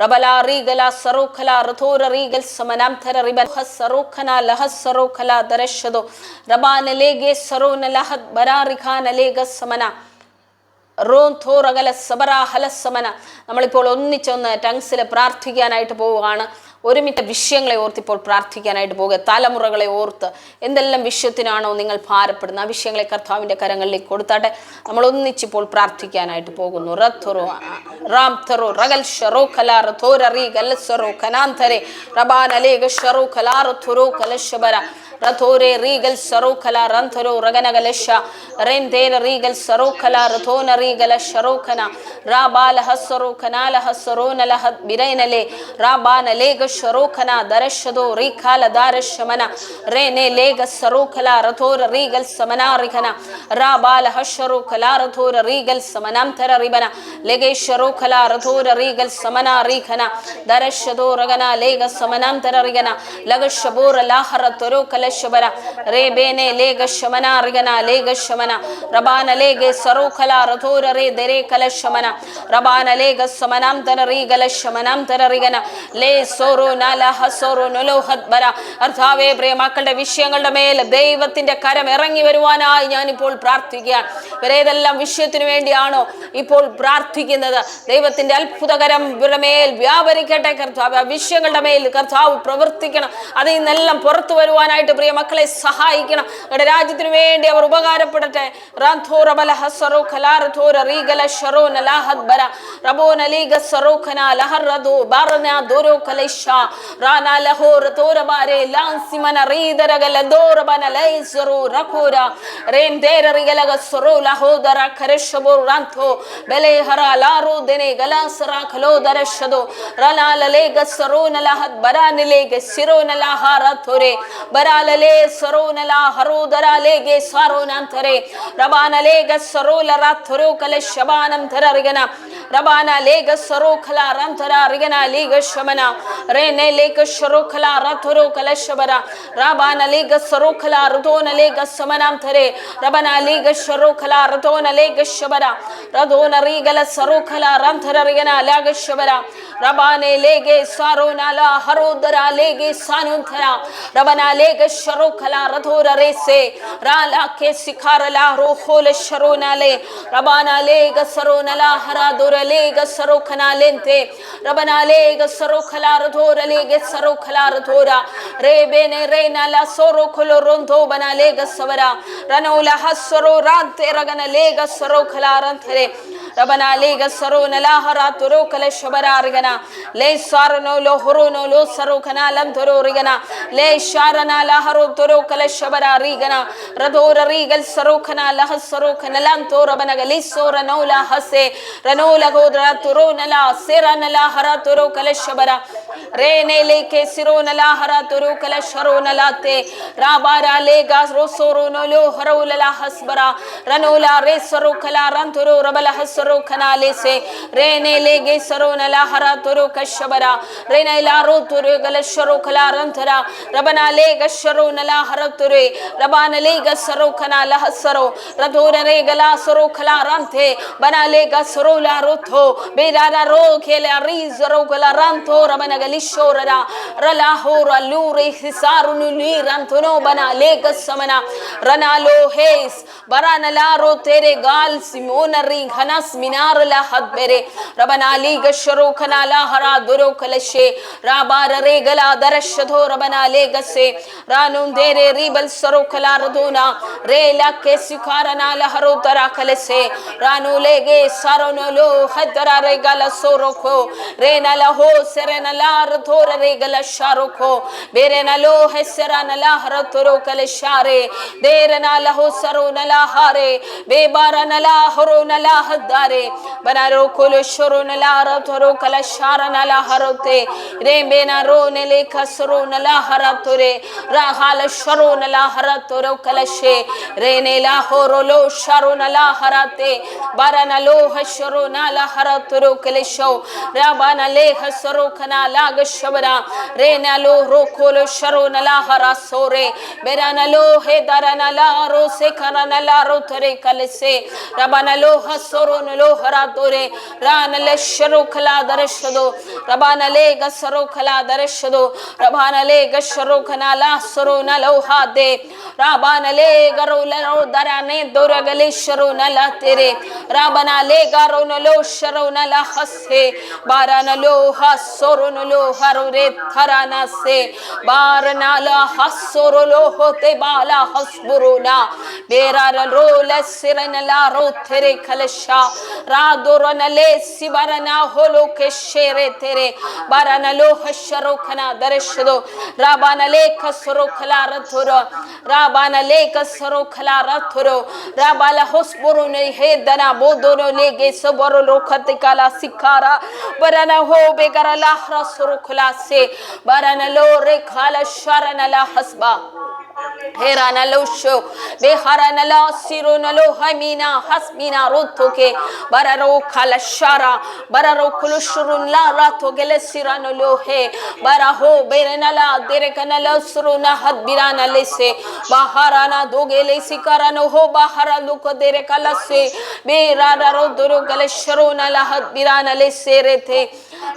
റബല റീഗല സറോ ഖലാ റഥോര റീഗൽ സമനാംഥര റിബൽ സറോഖന ലഹ സറോ ഖലാ ദരശദോ റബാന ലേഗെ സറോന ലഹദ് ബരാ റിഖാന ലേഗ സമന റോൻ തോറകല സബറ ഹലസമന. നമ്മളിപ്പോൾ ഒന്നിച്ചൊന്ന് ടങ്സിൽ പ്രാർത്ഥിക്കാനായിട്ട് പോവുകയാണ്. ഒരുമിച്ച വിഷയങ്ങളെ ഓർത്ത് ഇപ്പോൾ പ്രാർത്ഥിക്കാനായിട്ട് പോകുക. തലമുറകളെ ഓർത്ത് എന്തെല്ലാം വിഷയത്തിനാണോ നിങ്ങൾ ഭാരപ്പെടുന്നത് ആ വിഷയങ്ങളെ കർത്താവിൻ്റെ കരങ്ങളിലേക്ക് കൊടുത്താട്ടെ. നമ്മൾ ഒന്നിച്ചിപ്പോൾ പ്രാർത്ഥിക്കാനായിട്ട് പോകുന്നു. റഥൊറോ റാം ഥറോ റഗൽ ഷറോ ഖലാർ ഥോര റീ ഗലസറോ ഖനാന്തരെ റബാൻ അലേഗ ഷറോ ഖലാർ ഥുറോ കലശബര റഥോരെ റീഗൽ സറോ ഖല റന്ധരോ റഗനഗലശ റെൻതേര റീഗൽ സറോ ഖല റഥോന റീഗല ഷറോ ഖന റാബാല ഹസറോ ഖനാല ഹസറോ നലഹ ബിരൈനലെ റാബാന ലേഗ ഷറോ ഖന ദരശദോ റീഖാല ദാരശമന റേനെ ലേഗ സറോ ഖല റഥോര റീഗൽ സമനാ റിഖന റാബാല ഹഷറോ ഖല റഥോര റീഗൽ സമനാംതര റിബന ലേഗെ ഷറോ ഖല റഥോര റീഗൽ സമനാ റിഖന ദരശദോ റഗന ലേഗ സമനാംതര റിഗന ലഗശബോര ലാഹറ തൊരോ കലശബര റേബേനെ ലേഗ ശമന റിഗന ലേഗ ശമന റബാന ലേഗെ സറോ ഖല റഥോര റേ ദരേ കലശമന റബാന ലേഗ സമനാംതര റീഗല ശമനാംതര റിഗന ലേ സോറോ നാല ഹസോറോ നലോഹത് ബര. കർത്താവേ, പ്രിയ മക്കളുടെ വിഷയങ്ങളുടെ മേൽ ദൈവത്തിന്റെ കരം ഇറങ്ങി വരുവാനായി ഞാനിപ്പോൾ പ്രാർത്ഥിക്കുകയാണ്. ഇവരേതെല്ലാം വിഷയത്തിനു വേണ്ടിയാണോ ഇപ്പോൾ പ്രാർത്ഥിക്കുന്നത്, ദൈവത്തിന്റെ അത്ഭുതകരം ഇവരുടെ മേൽ വ്യാപരിക്കട്ടെ. കർത്താവ്, ആ വിഷയങ്ങളുടെ മേൽ കർത്താവ് പ്രവർത്തിക്കണം. അതിൽ നിന്നെല്ലാം പുറത്തു വരുവാനായിട്ട് പ്രിയ മക്കളെ സഹായിക്കണം. അവരുടെ രാജ്യത്തിനു വേണ്ടി അവർ ഉപകാരപ്പെടട്ടെ. ബരാലലെ സറോനല ഹറോദരാലേഗെ സാരോനാംതരെ റബാനലേഗ സറോലറ ഥരോ കലശബാനം ധരറിഗന Rabana lega sarokala rantara rigana lega shamana rene lega sharokala ratoro kalashabara Rabana lega sarokala radona lega samanam thare Rabana lega sharokala radona lega shabara radona rigala sarokala rantara rigana laga shabara Rabane lege sarona la harodara lege sanuntara Rabana lega sharokala radora rese rala ke sikara la rohole sharona le Rabana lega sarona la haradora lega sarokana lente Rabana lega sarokala radora lega sarokala radora rebene reina la soro colorondo bana lega savara ranola hasoro rante ragana lega sarokala rantere Rabana lega sarona la haratoro kala shabara rigana le sarano lo horono lo sarokana lam toro rigana le sharana la harotoro kala shabara rigana radora rigal sarokana la hasarokana lam to rabana gali sorano la hase ranola godra torona la serana la haratoro kala shabara rene leke sirona la haratoro kala sharona late rabara lega rosorono lo harola la hasbara ranola resaro kala rantoro rabala hasaro kanale se rene lege sarona la haratoro kashabara rene la rotoro kala sharo kala rantara rabana lega sharona la haratore rabana lega saro kana la hasaro radora regala saro kala rante bana lega saro la roto berara ro kele rizaro kala ranto rabana galishora rala hora lure hisarunu lirantono bana lega samana ranalo hes barana la ro tere gal simona ring hanas minar la hadbere rabana lega sharo kana la hara doro kalashe rabara regala darashdo rabana lega se ranun dere ribal saro kala radona rela ke sikarana la haro tara kalese ranu lege sarono lo hadara regala soroko rena la ho serena la ratora regala sharoko berena lo heserana la haratoro kaleshare derena la ho sarona la hare bebarana la horona la hadare banaro kolo shorona la ratoro kalasharana la harote rembena rone le kasrona la haratore rahala sharona la haratoro kalashe rene la horolo sharona la harate barana lo hasharona la haratoro kalesho rabana le hasaro kana la gashabara rena lo rokolo sharona la harasore berana lo hedarana la rose karana la rotore kalese rabana lo hasorona lo haratore rana le sharo kala darashado rabana le gasaro kala darashado rabana le gasharo kana la sorona lo hade rabana le garo la darane doragale sharona la tere rabana le garo no lo sharona la hase barana lo hasorona lo harore tharana se barana la hasoro lo hote bala hasburuna berara ro la sirana la ro tere kalesha radorana le sibarana holo ke shere tere barana lo hasharo kana darashdo rabana le kasoro kala rathoro rabana le kasoro kala rathoro rabala hosburune hedana bodono lege soboro rokhate kala sikara barana ho begara la rasoro kala se barana lo re khala sharana la hasba herana lo sho beharana la sirona lo hamina hasmina rotoke bararo khala shara bararo kulushurun la rato gele sirano lo he baraho berana la derekana la suruna hadbirana lese baharana dogele sikarano ho bahara luko derekala se berara rodoro gele sharona la hadbirana lese rete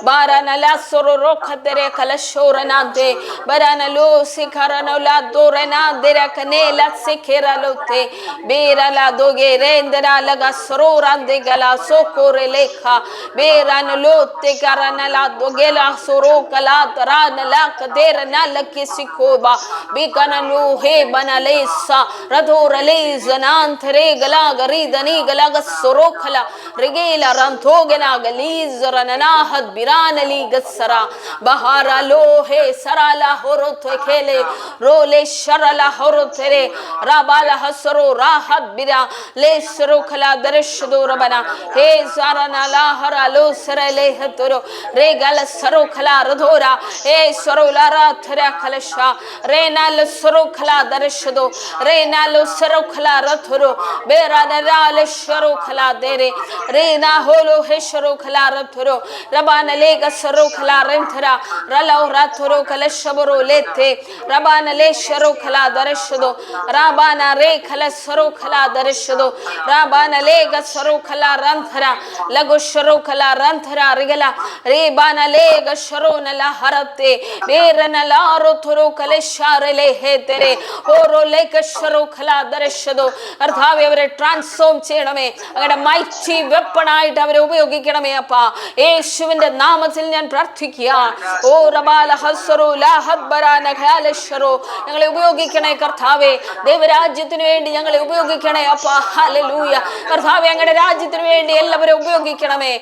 barana la sororo khatere kala shorana de barana lo sikarano la dorena derakane la sekera lote bera la doge rendera laga sororan de gala sokore lekha berana lote karana la doge la soro kala tarana la kadera na la kisikoba bikana lo he banalesa radora le zanan tere gala garidani gala soro khala regela rantogena galizrana na had shiranali gasara bahara lohe sarala horote khele role sharala horotere rabala hasro rahat bira le sro khala darshdo rabana he zarana la haralo sarale hatoro regal sro khala radhora he sro lara thara khalasha renal sro khala darshdo renal sro khala rathoro berana ral sro khala dere rena holo he sro khala rathoro rabana lega sro khala renthara ralo rathoro kalashabro lete rabana le sro khala darshdo rabana re khala sro khala darshdo rabana lega sro khala ranthara lago sro khala ranthara rigala re bana lega sro nala harate berana la rothoro kalesharele hetere horo lega sro khala darshdo arthave avare transform cheyaname agada mighty weapon ആയിട്ട് അവരെ ഉപയോഗിക്കണമേ അപ്പാ യേശുവിന്റെ നാമത്തിൽ ഞാൻ പ്രാർത്ഥിക്കുകയാണ് ഓ റബാല ഹസ്റു ലാ ഹബ്ബറാന ഖാലശറു ഞങ്ങളെ ഉപയോഗിക്കണേ കർത്താവേ ദൈവരാജ്യത്തിന് വേണ്ടി ഞങ്ങളെ ഉപയോഗിക്കണേ അപ്പാ ഹല്ലേലൂയ കർത്താവേ ഞങ്ങളുടെ രാജ്യത്തിന് വേണ്ടി എല്ലാവരും ഉപയോഗിക്കണമേ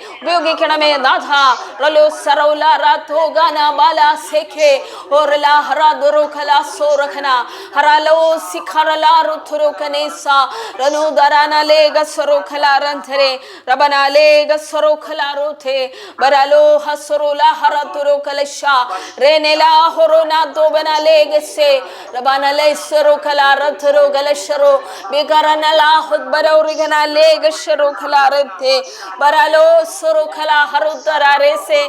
നാഥ റലോ സറൗല റാതോ ഗാന ബാല സെഖേ ഓറല ഹറാദുറു ഖലാ സോറഖന ഹറാലോ സിഖറല റുതുറു കനേസ റനോ ദരാന ലേഗ സറോ ഖലാ റന്ധരെ റബന ലേഗ സറോ ഖലാ റുതെ ബറലോ ഹസ്റു ലാ ഹറതുറു കലശ റേനെലാ ഹൊറോനാ ദോബന ലേഗസെ റബന ലേസറു ഖലാ റതുറു ഗലശറു ബികറന ലാ ഹുദ്ബറു റിഗന ലേഗ ശറു ഖലാ റതെ ബറലോ സറു ഖലാ ഹറുതര റേസെ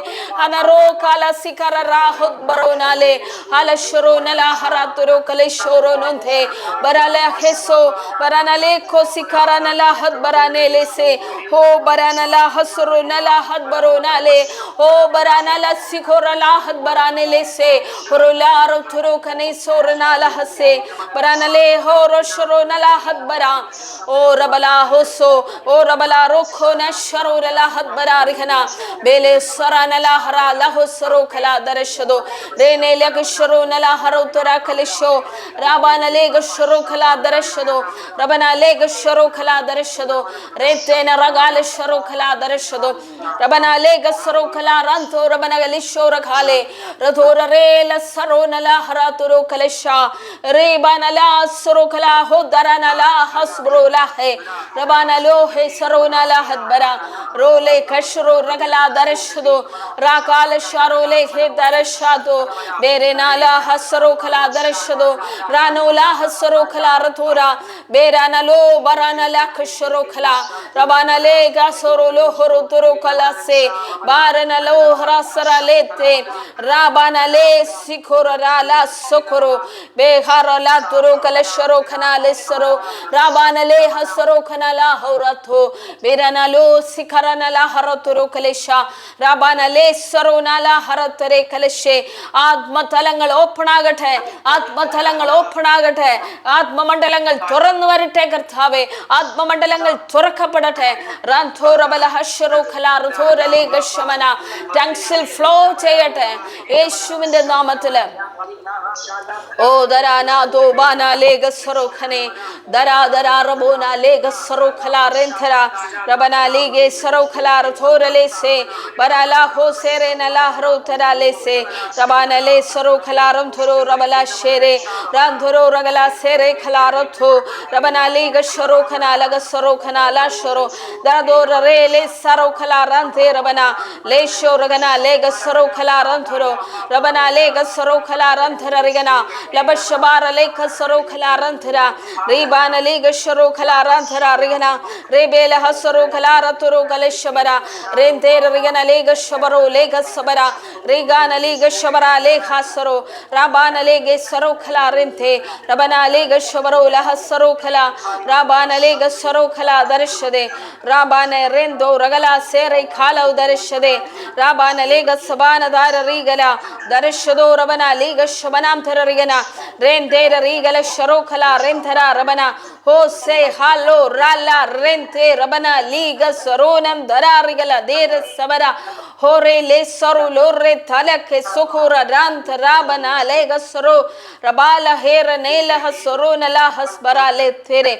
അനറോ ഖലാ സിഖറ റാ ഹുദ്ബറു നാലെ ഹലശറു നലാ ഹറതുറു കലശറു നൊന്തെ ബറല ഹെസോ ബറന ലേഖോ സിഖറ നലാ ഹദ്ബറനെ ലേസെ ഹോ ബറന ലാ ഹസ്റു നലാ ഹദ്ബറു നാലെ ഹോ ബറന ലാ സിഖറ ലാ ഹദ്ബറനെ ലേസെ ഹുറുലാ റുതുറു കനൈസോർ നാല ഹസെ ബറന ലേ ഹോ റോഷറു നലാ ഹദ്ബറ ഓ റബലാ ഹോസോ ഓ റബലാ റുഖോ നശറു നലാ ഹദ്ബറ റിഖന ബേലെ സറന ലാ ഹറ ലാ ഹസ്റു ഖലാ ദർശദോ റേനെ ലഗശറു നലാ ഹറുതറ കലശോ റബന ലേഗശറു ഖലാ ദർശദോ റബന ലേഗശറു ഖലാ ദർശദോ റേതേന റഗാല ശറു ഖലാ ദർശദോ റബന ലേഗസറു ഖലാ റന്തോ റബന ഗലിശോ റഖാലെ റതോര റേല സറു നലാ ഹറതുറു കലശ റേബന ലാ സറു ഖലാ ഹുദറന ലാ ഹസ്ബ്രു ലഹെ റബന ലോഹെ സറു നലാ ഹദ്ബര റോലെ കശറു റഗലാ ദർശദോ റഖാല ശറു ലേഹെ ദർശദോ ബേരെ നാലാ ഹസ്റു ഖലാ ദർശദോ റാനോ ലാ ഹസ്റു ഖലാ റതോര ബേരന ലോ ബറന ലാ കശറു ഖലാ റബന ലേഗ സറു ലോ ഹറുതുറു കലസെ ബാരന ലോ ഹറസര ലേത്തെ റബന ലേ സിഖുര റാലാ സുഖുരു ബേഹര ലാ തുറു കലശറു ഖനാ ലേസറു റബന ലേ ഹസ്റു ഖനാ ലാ ഹൗറതു ബേരന ലോ സിഖറന ലാ ഹറതുറു കലശ റബന ലേ സറു നാലാ ഹറതരെ കലശെ ആത്മതലങ്ങൾ ഓപ്പൺ ആകട്ടെ ആത്മമണ്ഡലങ്ങൾ തുറന്നു വരട്ടെ കർത്താവേ ആത്മമണ്ഡലങ്ങൾ തുറക്കപ്പെടട്ടെ ടങ്സിൽ ഫ്ലോ ചെയ്യട്ടെ യേശുവിന്റെ നാമത്തില് ഓ ദരാന ദോബാന ലേഗ സറോഖനെ ദരാ ദരാ റബോന ലേഗ സറോഖല റെൻഥര റബന ലേഗെ സറോഖല റഥോരലേസെ ബരാല ഹോസെരെ നല ഹരോതരലേസെ റബന ലേ സറോഖല റംഥരോ റബല ശേരെ റാംഥരോ റഗല സെരെ ഖല റഥോ റബന ലേഗ സറോഖന ലഗ സറോഖന ലാ ശറോ ദരദോര റേലെ സറോഖല റംഥെ റബന ലേശോ റഗന ലേഗ സറോഖല റംഥരോ റബന ലേഗ സറോഖല റംഥര റിഗന ലബശബാര Lekha സറോഖല റംഥര റീബാന ലേഗ സറോഖല റംഥര റിഗന റേബേല ഹസറോഖല റതുറോ ഗലശബര റെൻതേര റിഗന ലേഗ ശബരോ ലേഗ സബര റിഗാന ലേഗ ശബര Lekha സറോ റബാന ലേഗ സറോഖല റെൻതെ റബന ലേഗ ശബരോ ലഹ സറോഖല റബാന ലേഗ സറോഖല ദർശദെ റബാന റെൻദോ റഗല സെരെ ഖാലൗ ദർശദെ റബാന ലേഗ Sabana Dara റിഗല ദർശദോ റബന ലേഗ ശബനാം ഥര റിഗന rendera rigala sharokala rentara rabana hose halo rala rente rabana liga saronam dararigala dera sabara hore le saru lore talake sokora rant rabana lega saro rabala hera nela hasarona la hasbara le tere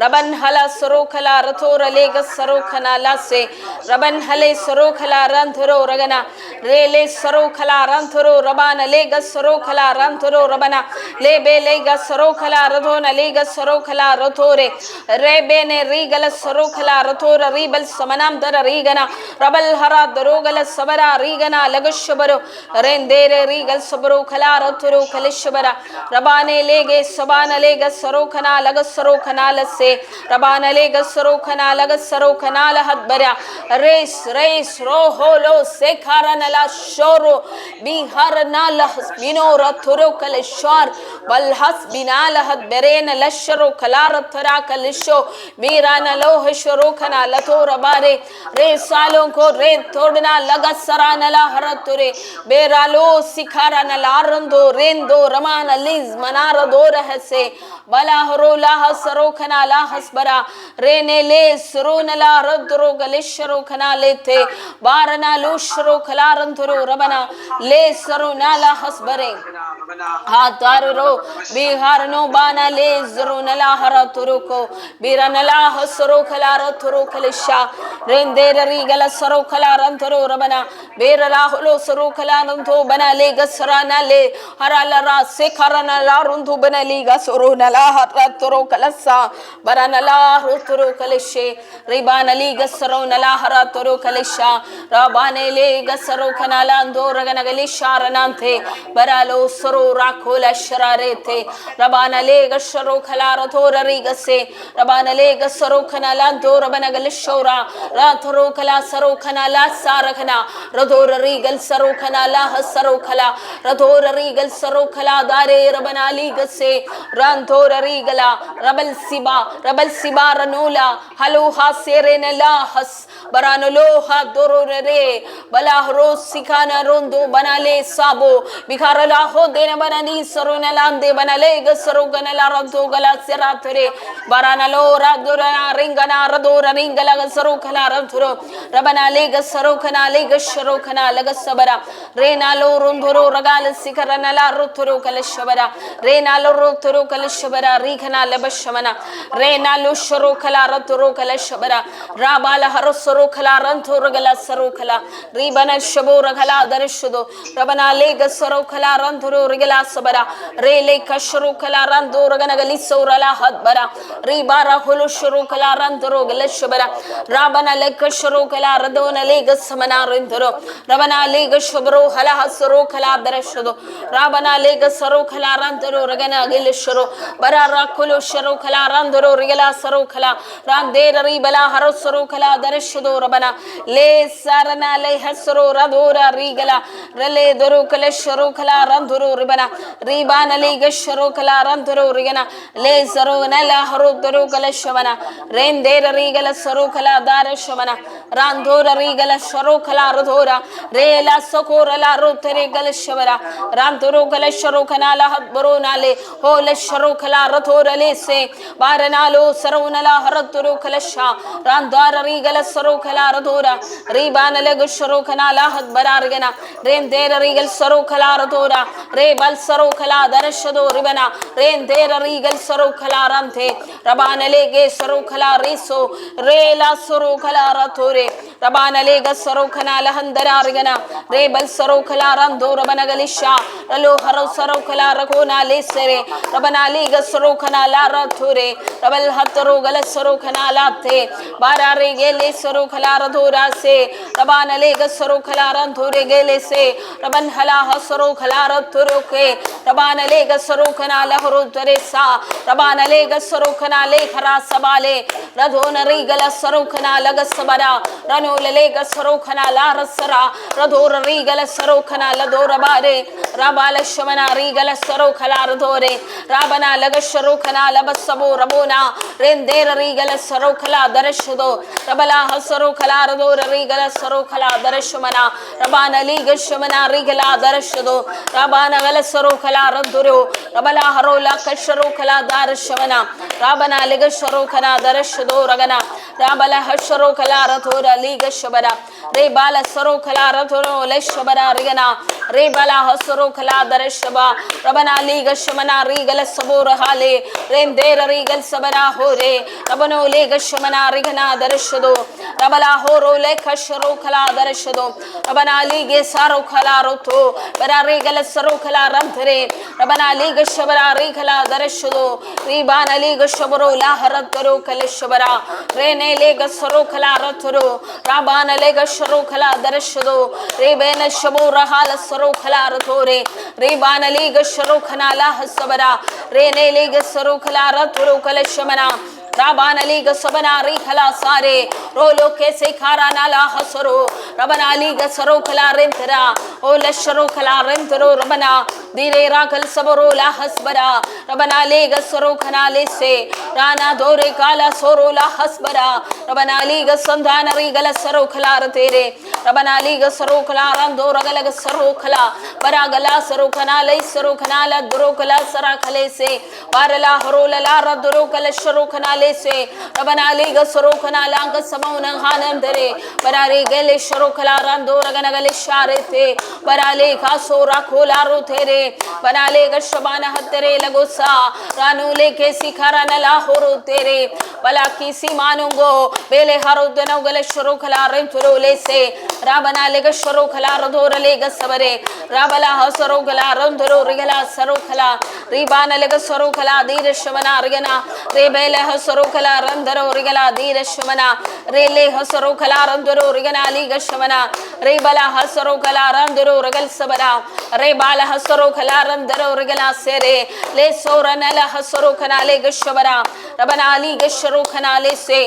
raban hala sarokala ratora lega sarokana la se raban hale sarokala rantoro ragana rele sarokala rantoro rabana lega sarokala rantoro rabana lebe lega sarokala radona lega sarokala ratore rebene rigala sarokala ratora ribal samanam dara rigana rabal hara darogala sabara rigana lagashabaro rendere rigal sabaro kala ratoro kalishbara rabane lege sabana lega sarokana lagasarokana lase rabana lega sarokana lagasarokana lahadbara reis roholo sekarana la shoro biharna lahbino ratoro kalishar bal hasbina lahad berena lashro kalara taraka lisho birana loh shorokana latora bare re salon ko re todna lagasarana la harature beralo sikarana larando rendo ramana liz manara dora hase bala horola hasarokana la hasbara rene le suruna la radro galishro kana lete barana lushro kalaranturu rabana le suruna la hasbare hatarro biharno bana le zuruna la haraturuko birana la hasro kalaraturu kalisha rendera rigala saro kalaranturu rabana berala holo saro kalarantu bana le gasrana le harala ra sekarana la runtu bana le gasruna la haraturu kalasa barana la ruturu kalishe ribana li gasruna la haraturu kalisha rabane le gasro kanala andoragana galisharanante baralo saro rakola shararete rabana le gashro khalara tora rigase rabana le gasro kanala andorabana galishora ratoro kala saro kanala sarakana radora rigal saro kanala hasaro kala radora rigal saro kala dare rabana li gase rantora rigala rabal siba ranula halu haserena la has baranolo ha dorore balahro sikana rondo banale sabo bikarala ho dena banani saruna lande banale gasaro ganala ranto gala seratore baranalo radora ringana radora ringala gasaro kala ranturo rabana le gasaro kana le gasharo kana lagasabara renalo rondoro ragal sikarana la rotoro kalshabara renalo rotoro kalshabara rikana labashamana renalo sharo kala ratoro kalshabara rabala harosoro kala rantoro gala saro kala ribana shabora kala darshudo rabana le gasaro kala rantoro rigala sabara rele kasharo kala randoro gana galisora la hadbara ribara holo sharo kala rantoro galshabara rabana le kasharo kala radona le gasamana rindoro rabana le gashabro hala hasaro kala darshudo rabana le gasaro kala rantoro ragana gilshoro barara kolo sharo kala randoro rigala saro kala randera ribala harosoro kala darshudo rabana le sarana le hasro radora rigala rele doru kala sharo kala randoro ribana ribana le gasharo kala randoro rigana le saro nala harodoro kala shavana rendera rigala saro kala darshavana randora rigala sharo kala radora rela sokora la rotere kala shavara randoro kala sharo kala hadbaro nale hole sharo kala radora le se baranalo saro nala harodoro kala sha randara rigala saro kala radora ribana le gasharo kala hadbara rigana rendera rigal saro kala radora rebal saro kala darshado ribana rendera rigal saro kala rante rabana lege saro kala riso rela saro kala ratore rabana lega saro kala lahandara rigana rebal saro kala rando rabana galisha ralo haro saro kala rakona lesere rabana lega saro kala la ratore rabal hataro gala saro kala late barare gele saro kala radora se rabana lega saro kala rantore gele se raban hala hasaro kala ratoro ke rabana lega saro kala lahoro teresa rabana lega saro kala le khara sabale radona rigala saro kala lagasabara rano lega saro kala la rasara radora rigala saro kala la dora bare rabala shamana rigala saro kala radore rabana laga saro kala labasabo rabona rendera rigala saro kala darshdo rabala hasaro kala radora rigala saro kala darshmana rabana lega shamana rigala darshdo rabana gala saro kala kala randuru rabala harola kasharo kala darshmana rabana ligasharo kala darshdo ragana rabala hasharo kala rathura ligashabara rebala saro kala rathuro leshabara rigana rebala hasaro kala darshaba rabana ligashamana rigala sabura hale rendera rigal sabara hore rabano ligashamana rigana darshdo rabala horo lekasharo kala darshdo rabana lige saro kala roto bara rigala saro kala ramthre rabana ligashabara rigala darshdo ribana ligashabaro laharatro kaleshabara rene ligasaro kala rathro rabana ligasharo kala darshdo rebena shabura hala saro kala rathore ribana ligasharo kala lahasabara rene ligasaro kala rathro kaleshamana rabana liga sabana rikhala sare rolo kese kharana la hasaro rabana liga saro kala rentera o lasharo kala rentero rabana dire rakal sabaro la hasbara rabana liga saro kana lese rana dore kala soro la hasbara rabana liga sandana rigala saro kala ratere rabana liga saro kala rando ragala saro kala baragala saro kana le saro kana la duro kala sara khalese barala harola la raduro kala sharo kana lese rabana liga saro kana langa samona hanam dare barare gele sharo kala rando ragana gale sharete barale ka sora kola ro tere banale ga shabana hatere lagosa ranu leke sikharana la horo tere bala kisi manungo bele harudno gale sharo kala renturo lese rabana lega sharo kala radora lega sabare rabala hasaro kala randoro rigala saro kala ribana lega saro kala dire shabana rigana rebele hasaro kala randoro rigala dire shabana rele hasaro kala randoro rigana liga shabana rebala hasaro kala randoro rigal sabara rebala hasaro kala randoro rigala sere le sorana la hasaro kana lega shabara rabana liga sharo kana le se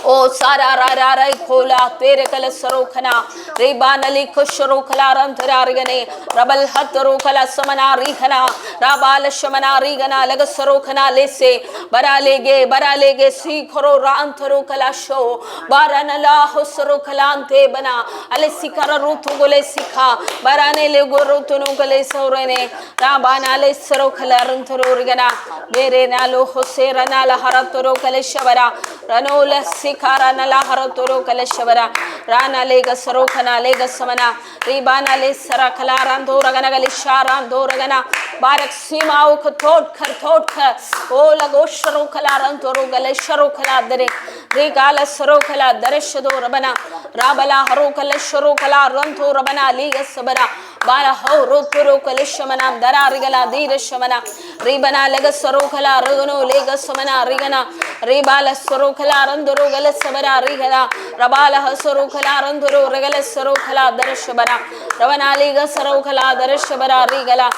o sara ra ra khola tere kala saro khana reban ali kushro kala rantara rigane rabal hatro kala samana rikhana rabal shamana rigana lag saro khana lese baralege sikhro rantro kala sho barana la husro kala ante bana ale sikara rutu gole sikha barane le gorutu gole saurene rabana le saro kala rantro rigana mere nalo hosera nala haratro kala shabara ranola karana la haratoro kaleshavara rana lega saro khana lega samana ribana le sara kala rando ragana gali sharando ragana barak simau thot khar o lago sharo kala rantoro gale sharo kala dare regala saro kala darshdo rabana rabala haro kala sharo kala ranto rabana liga sabara bara horo toro kaleshamana dararigala dirashamana ribana lega saro kala ragano lega samana rigana ribala saro kala randoro gale sabara rigala rabala hasaro kala randoro regala saro kala darashabara rabana liga saro kala darashabara rigala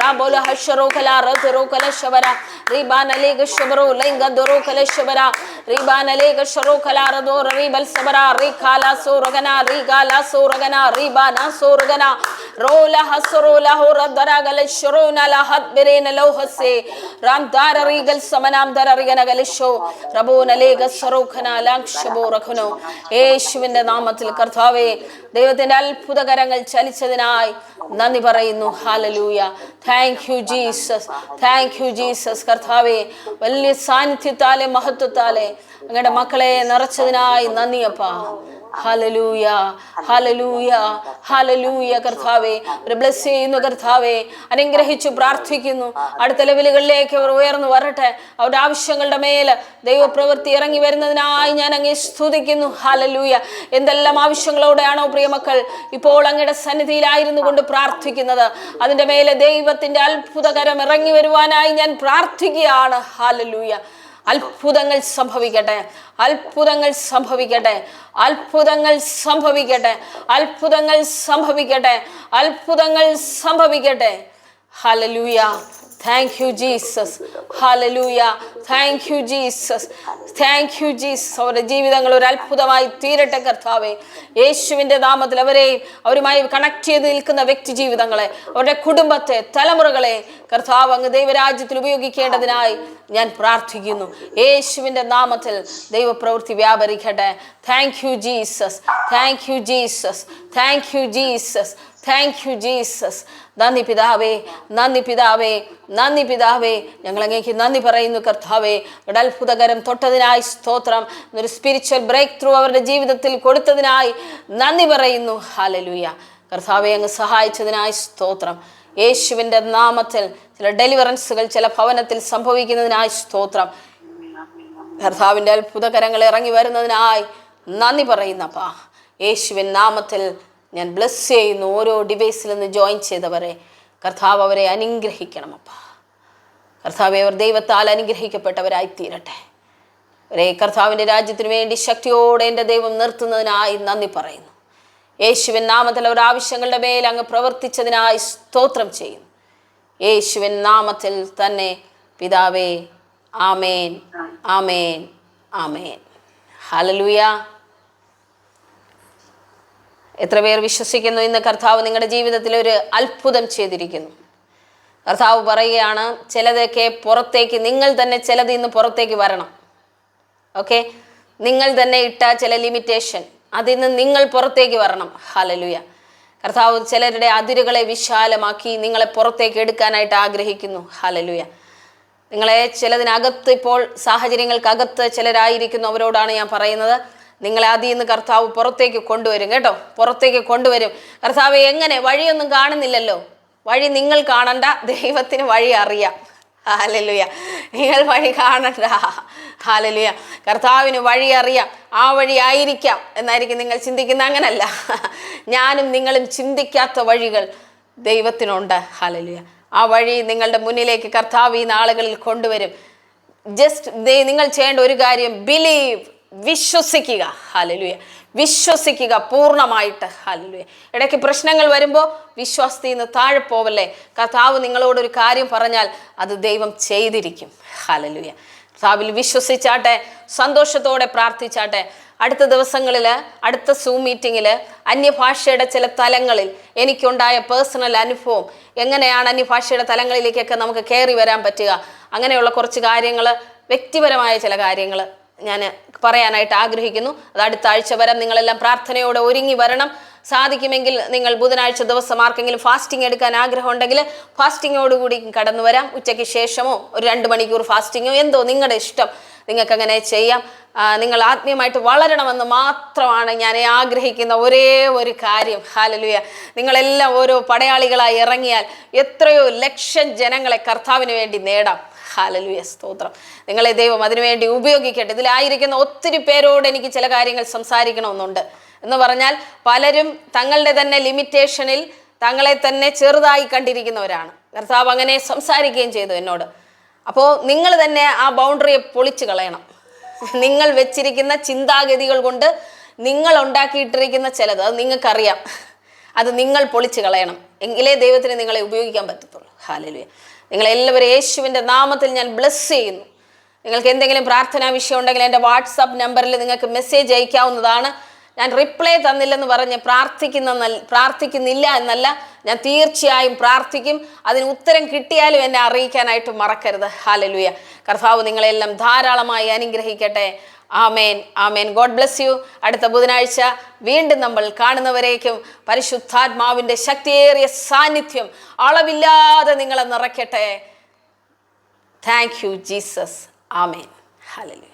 rabola hasharo kala ratoro kala shabara ribana liga shabaro lenga doro kala shabara ribana liga sharo kala rador ribal sabara rikala soragana rigala soragana ribana soragana rola hasaro la hora daragala sharona la hat berena lohase ramdar rigal samanam dararigana galisho rabona liga saro kana ലാക്ഷബോ റഖനോ യേശുവിന്റെ നാമത്തിൽ കർത്താവേ ദൈവത്തിന്റെ അത്ഭുതകരങ്ങൾ ചലിച്ചതിനായി നന്ദി പറയുന്നു hallelujah thank you Jesus കർത്താവേ വലിയ സാന്നിധ്യത്താലെ മഹത്വത്താലെ അങ്ങയുടെ മക്കളെ നിറച്ചതിനായി നന്ദിയപ്പാ ഹല്ലേലൂയ ഹല്ലേലൂയ ഹല്ലേലൂയ കർത്താവേ ഒരു ബ്ലെസ് ചെയ്യുന്നു കർത്താവേ അനുഗ്രഹിച്ചു പ്രാർത്ഥിക്കുന്നു അടുത്ത ലെവലുകളിലേക്ക് അവർ ഉയർന്നു വരട്ടെ അവരുടെ ആവശ്യങ്ങളുടെ മേൽ ദൈവപ്രവൃത്തി ഇറങ്ങി വരുന്നതിനായി ഞാൻ അങ്ങേ സ്തുതിക്കുന്നു ഹല്ലേലൂയ എന്തെല്ലാം ആവശ്യങ്ങളോടെയാണോ പ്രിയമക്കൾ ഇപ്പോൾ അങ്ങയുടെ സന്നിധിയിലായിരുന്നു കൊണ്ട് പ്രാർത്ഥിക്കുന്നത് അതിൻ്റെ മേലെ ദൈവത്തിന്റെ അത്ഭുതകരം ഇറങ്ങി വരുവാനായി ഞാൻ പ്രാർത്ഥിക്കുകയാണ് ഹല്ലേലൂയ അത്ഭുതങ്ങൾ സംഭവിക്കട്ടെ അത്ഭുതങ്ങൾ സംഭവിക്കട്ടെ അത്ഭുതങ്ങൾ സംഭവിക്കട്ടെ അത്ഭുതങ്ങൾ സംഭവിക്കട്ടെ അത്ഭുതങ്ങൾ സംഭവിക്കട്ടെ hallelujah thank you Jesus hallelujah thank you Jesus thank you Jesus അവരുടെ ജീവിതങ്ങൾ ഒരു അത്ഭുതമായി തീരട്ടെ കർത്താവേ യേശുവിൻ്റെ നാമത്തിൽ അവരുമായി കണക്ട് ചെയ്ത് നിൽക്കുന്ന വ്യക്തി ജീവിതങ്ങളെ അവരുടെ കുടുംബത്തെ തലമുറകളെ കർത്താവ് അങ്ങ് ദൈവരാജ്യത്തിൽ ഉപയോഗിക്കേണ്ടതിനായി ഞാൻ പ്രാർത്ഥിക്കുന്നു യേശുവിൻ്റെ നാമത്തിൽ ദൈവപ്രവൃത്തി വ്യാപരിക്കട്ടെ thank you Jesus thank you Jesus thank you Jesus thank you Jesus. നന്ദി പിതാവേ, നന്ദി പിതാവേ, നന്ദി പിതാവേ. ഞങ്ങൾ അങ്ങേക്ക് നന്ദി പറയുന്നു കർത്താവേ. ഒരു അത്ഭുതകരം തൊട്ടതിനായി സ്തോത്രം. ഒരു സ്പിരിച്വൽ ബ്രേക്ക് ത്രൂ അവരുടെ ജീവിതത്തിൽ കൊടുത്തതിനായി നന്ദി പറയുന്നു. ഹല്ലേലൂയ. കർത്താവെ, അങ്ങ് സഹായിച്ചതിനായി സ്തോത്രം. യേശുവിൻ്റെ നാമത്തിൽ ചില ഡെലിവറൻസുകൾ ചില ഭവനത്തിൽ സംഭവിക്കുന്നതിനായി സ്തോത്രം. കർത്താവിൻ്റെ അത്ഭുതകരങ്ങൾ ഇറങ്ങി വരുന്നതിനായി നന്ദി പറയുന്നപ്പാ. യേശുവിൻ നാമത്തിൽ ഞാൻ ബ്ലെസ് ചെയ്യുന്നു. ഓരോ ഡിവൈസിൽ നിന്ന് ജോയിൻ ചെയ്തവരെ കർത്താവ് അവരെ അനുഗ്രഹിക്കണമപ്പാ. കർത്താവെ, അവർ ദൈവത്താൽ അനുഗ്രഹിക്കപ്പെട്ടവരായി തീരട്ടെ. അവരെ കർത്താവിൻ്റെ രാജ്യത്തിന് വേണ്ടി ശക്തിയോടെ എൻ്റെ ദൈവം നിർത്തുന്നതിനായി നന്ദി പറയുന്നു. യേശുവിൻ നാമത്തിൽ അവർ ആവശ്യങ്ങളുടെ മേൽ അങ്ങ് പ്രവർത്തിച്ചതിനായി സ്തോത്രം ചെയ്യുന്നു. യേശുവിൻ നാമത്തിൽ തന്നെ പിതാവേ. ആമേൻ, ആമേൻ, ആമേൻ. ഹല്ലേലൂയ. എത്ര പേർ വിശ്വസിക്കുന്നു ഇന്ന് കർത്താവ് നിങ്ങളുടെ ജീവിതത്തിൽ ഒരു അത്ഭുതം ചെയ്തിരിക്കുന്നു? കർത്താവ് പറയുകയാണ്, ചിലതൊക്കെ പുറത്തേക്ക് നിങ്ങൾ തന്നെ ചിലത് ഇന്ന് പുറത്തേക്ക് വരണം. ഓക്കെ, നിങ്ങൾ തന്നെ ഇട്ട ചില ലിമിറ്റേഷൻ അതിന്ന് നിങ്ങൾ പുറത്തേക്ക് വരണം. ഹല്ലേലൂയ. കർത്താവ് ചിലരുടെ അതിരുകളെ വിശാലമാക്കി നിങ്ങളെ പുറത്തേക്ക് എടുക്കാനായിട്ട് ആഗ്രഹിക്കുന്നു. ഹല്ലേലൂയ. നിങ്ങളെ ചിലതിനകത്ത്, ഇപ്പോൾ സാഹചര്യങ്ങൾക്കകത്ത് ചിലരായിരിക്കുന്നു, അവരോടാണ് ഞാൻ പറയുന്നത്, നിങ്ങളെ അതിൽ നിന്ന് കർത്താവ് പുറത്തേക്ക് കൊണ്ടുവരും കേട്ടോ. പുറത്തേക്ക് കൊണ്ടുവരും. കർത്താവ് എങ്ങനെ? വഴിയൊന്നും കാണുന്നില്ലല്ലോ. വഴി നിങ്ങൾ കാണണ്ട, ദൈവത്തിന് വഴി അറിയാം. ഹല്ലേലൂയ. നിങ്ങൾ വഴി കാണണ്ട. ഹല്ലേലൂയ. കർത്താവിന് വഴി അറിയാം. ആ വഴി ആയിരിക്കാം എന്നായിരിക്കും നിങ്ങൾ ചിന്തിക്കുന്ന. അങ്ങനല്ല, ഞാനും നിങ്ങളും ചിന്തിക്കാത്ത വഴികൾ ദൈവത്തിനുണ്ട്. ഹല്ലേലൂയ. ആ വഴി നിങ്ങളുടെ മുന്നിലേക്ക് കർത്താവ് ഈ നാളുകളിൽ കൊണ്ടുവരും. ജസ്റ്റ് നിങ്ങൾ ചെയ്യേണ്ട ഒരു കാര്യം, ബിലീവ്, വിശ്വസിക്കുക. ഹല്ലേലൂയ. വിശ്വസിക്കുക പൂർണ്ണമായിട്ട്. ഹല്ലേലൂയ. ഇടയ്ക്ക് പ്രശ്നങ്ങൾ വരുമ്പോൾ വിശ്വാസത്തിൽ നിന്ന് താഴെ പോവല്ലേ. കർത്താവ് നിങ്ങളോടൊരു കാര്യം പറഞ്ഞാൽ അത് ദൈവം ചെയ്തിരിക്കും. ഹല്ലേലൂയ. കർത്താവിൽ വിശ്വസിച്ചാട്ടെ, സന്തോഷത്തോടെ പ്രാർത്ഥിച്ചാട്ടെ. അടുത്ത ദിവസങ്ങളിൽ, അടുത്ത സൂം മീറ്റിങ്ങിൽ അന്യഭാഷയുടെ ചില തലങ്ങളിൽ എനിക്കുണ്ടായ പേഴ്സണൽ അനുഭവം, എങ്ങനെയാണ് അന്യഭാഷയുടെ തലങ്ങളിലേക്കൊക്കെ നമുക്ക് കയറി വരാൻ പറ്റുക, അങ്ങനെയുള്ള കുറച്ച് കാര്യങ്ങൾ, വ്യക്തിപരമായ ചില കാര്യങ്ങൾ ഞാൻ പറയാനായിട്ട് ആഗ്രഹിക്കുന്നു. അത് അടുത്ത ആഴ്ച വരെ നിങ്ങളെല്ലാം പ്രാർത്ഥനയോടെ ഒരുങ്ങി വരണം. സാധിക്കുമെങ്കിൽ നിങ്ങൾ ബുധനാഴ്ച ദിവസം ആർക്കെങ്കിലും ഫാസ്റ്റിംഗ് എടുക്കാൻ ആഗ്രഹമുണ്ടെങ്കിൽ ഫാസ്റ്റിങ്ങോടുകൂടി കടന്നു വരാം. ഉച്ചയ്ക്ക് ശേഷമോ ഒരു 2 മണിക്കൂർ ഫാസ്റ്റിങ്ങോ, എന്തോ നിങ്ങളുടെ ഇഷ്ടം, നിങ്ങൾക്ക് അങ്ങനെ ചെയ്യാം. നിങ്ങൾ ആത്മീയമായിട്ട് വളരണമെന്ന് മാത്രമാണ് ഞാൻ ആഗ്രഹിക്കുന്ന ഒരേ ഒരു കാര്യം. ഹല്ലേലൂയ. നിങ്ങളെല്ലാം ഓരോ പടയാളികളായി ഇറങ്ങിയാൽ എത്രയോ ലക്ഷം ജനങ്ങളെ കർത്താവിന് വേണ്ടി നേടാം. ഹല്ലേലൂയ. സ്തോത്രം. നിങ്ങളെ ദൈവം അതിനുവേണ്ടി ഉപയോഗിക്കട്ടെ. ഇതിലായിരിക്കുന്ന ഒത്തിരി പേരോട് എനിക്ക് ചില കാര്യങ്ങൾ സംസാരിക്കണമെന്നുണ്ട്. എന്ന് പറഞ്ഞാൽ പലരും തങ്ങളുടെ തന്നെ ലിമിറ്റേഷനിൽ തങ്ങളെ തന്നെ ചെറുതായി കണ്ടിരിക്കുന്നവരാണ്. കർത്താവ് അങ്ങനെ സംസാരിക്കുകയും ചെയ്തു എന്നോട്. അപ്പോൾ നിങ്ങൾ തന്നെ ആ ബൗണ്ടറിയെ പൊളിച്ച് കളയണം. നിങ്ങൾ വെച്ചിരിക്കുന്ന ചിന്താഗതികൾ കൊണ്ട് നിങ്ങൾ ഉണ്ടാക്കിയിട്ടിരിക്കുന്ന ചിലത്, അത് നിങ്ങൾക്കറിയാം, അത് നിങ്ങൾ പൊളിച്ച് കളയണം. എങ്കിലേ ദൈവത്തിന് നിങ്ങളെ ഉപയോഗിക്കാൻ പറ്റത്തുള്ളൂ. ഹല്ലേലൂയ. നിങ്ങളെല്ലാവരും യേശുവിൻ്റെ നാമത്തിൽ ഞാൻ ബ്ലെസ് ചെയ്യുന്നു. നിങ്ങൾക്ക് എന്തെങ്കിലും പ്രാർത്ഥനാ വിഷയം ഉണ്ടെങ്കിൽ എൻ്റെ വാട്സാപ്പ് നമ്പറിൽ നിങ്ങൾക്ക് മെസ്സേജ് അയക്കാവുന്നതാണ്. ഞാൻ റിപ്ലൈ തന്നില്ലെന്ന് പറഞ്ഞ് പ്രാർത്ഥിക്കുന്നില്ല എന്നല്ല, ഞാൻ തീർച്ചയായും പ്രാർത്ഥിക്കും. അതിന് ഉത്തരം കിട്ടിയാലും എന്നെ അറിയിക്കാനായിട്ട് മറക്കരുത്. ഹല്ലേലൂയ. കർത്താവ് നിങ്ങളെല്ലാം ധാരാളമായി അനുഗ്രഹിക്കട്ടെ. ആമേൻ, ആമേൻ. God bless you. അടുത്ത ബുധനാഴ്ച വീണ്ടും നമ്മൾ കാണുന്നവരേക്കും പരിശുദ്ധാത്മാവിൻ്റെ ശക്തിയേറിയ സാന്നിധ്യം അളവില്ലാതെ നിങ്ങളെ നിറയ്ക്കട്ടെ. Thank you Jesus. ആമേൻ. ഹല്ലേലൂയ.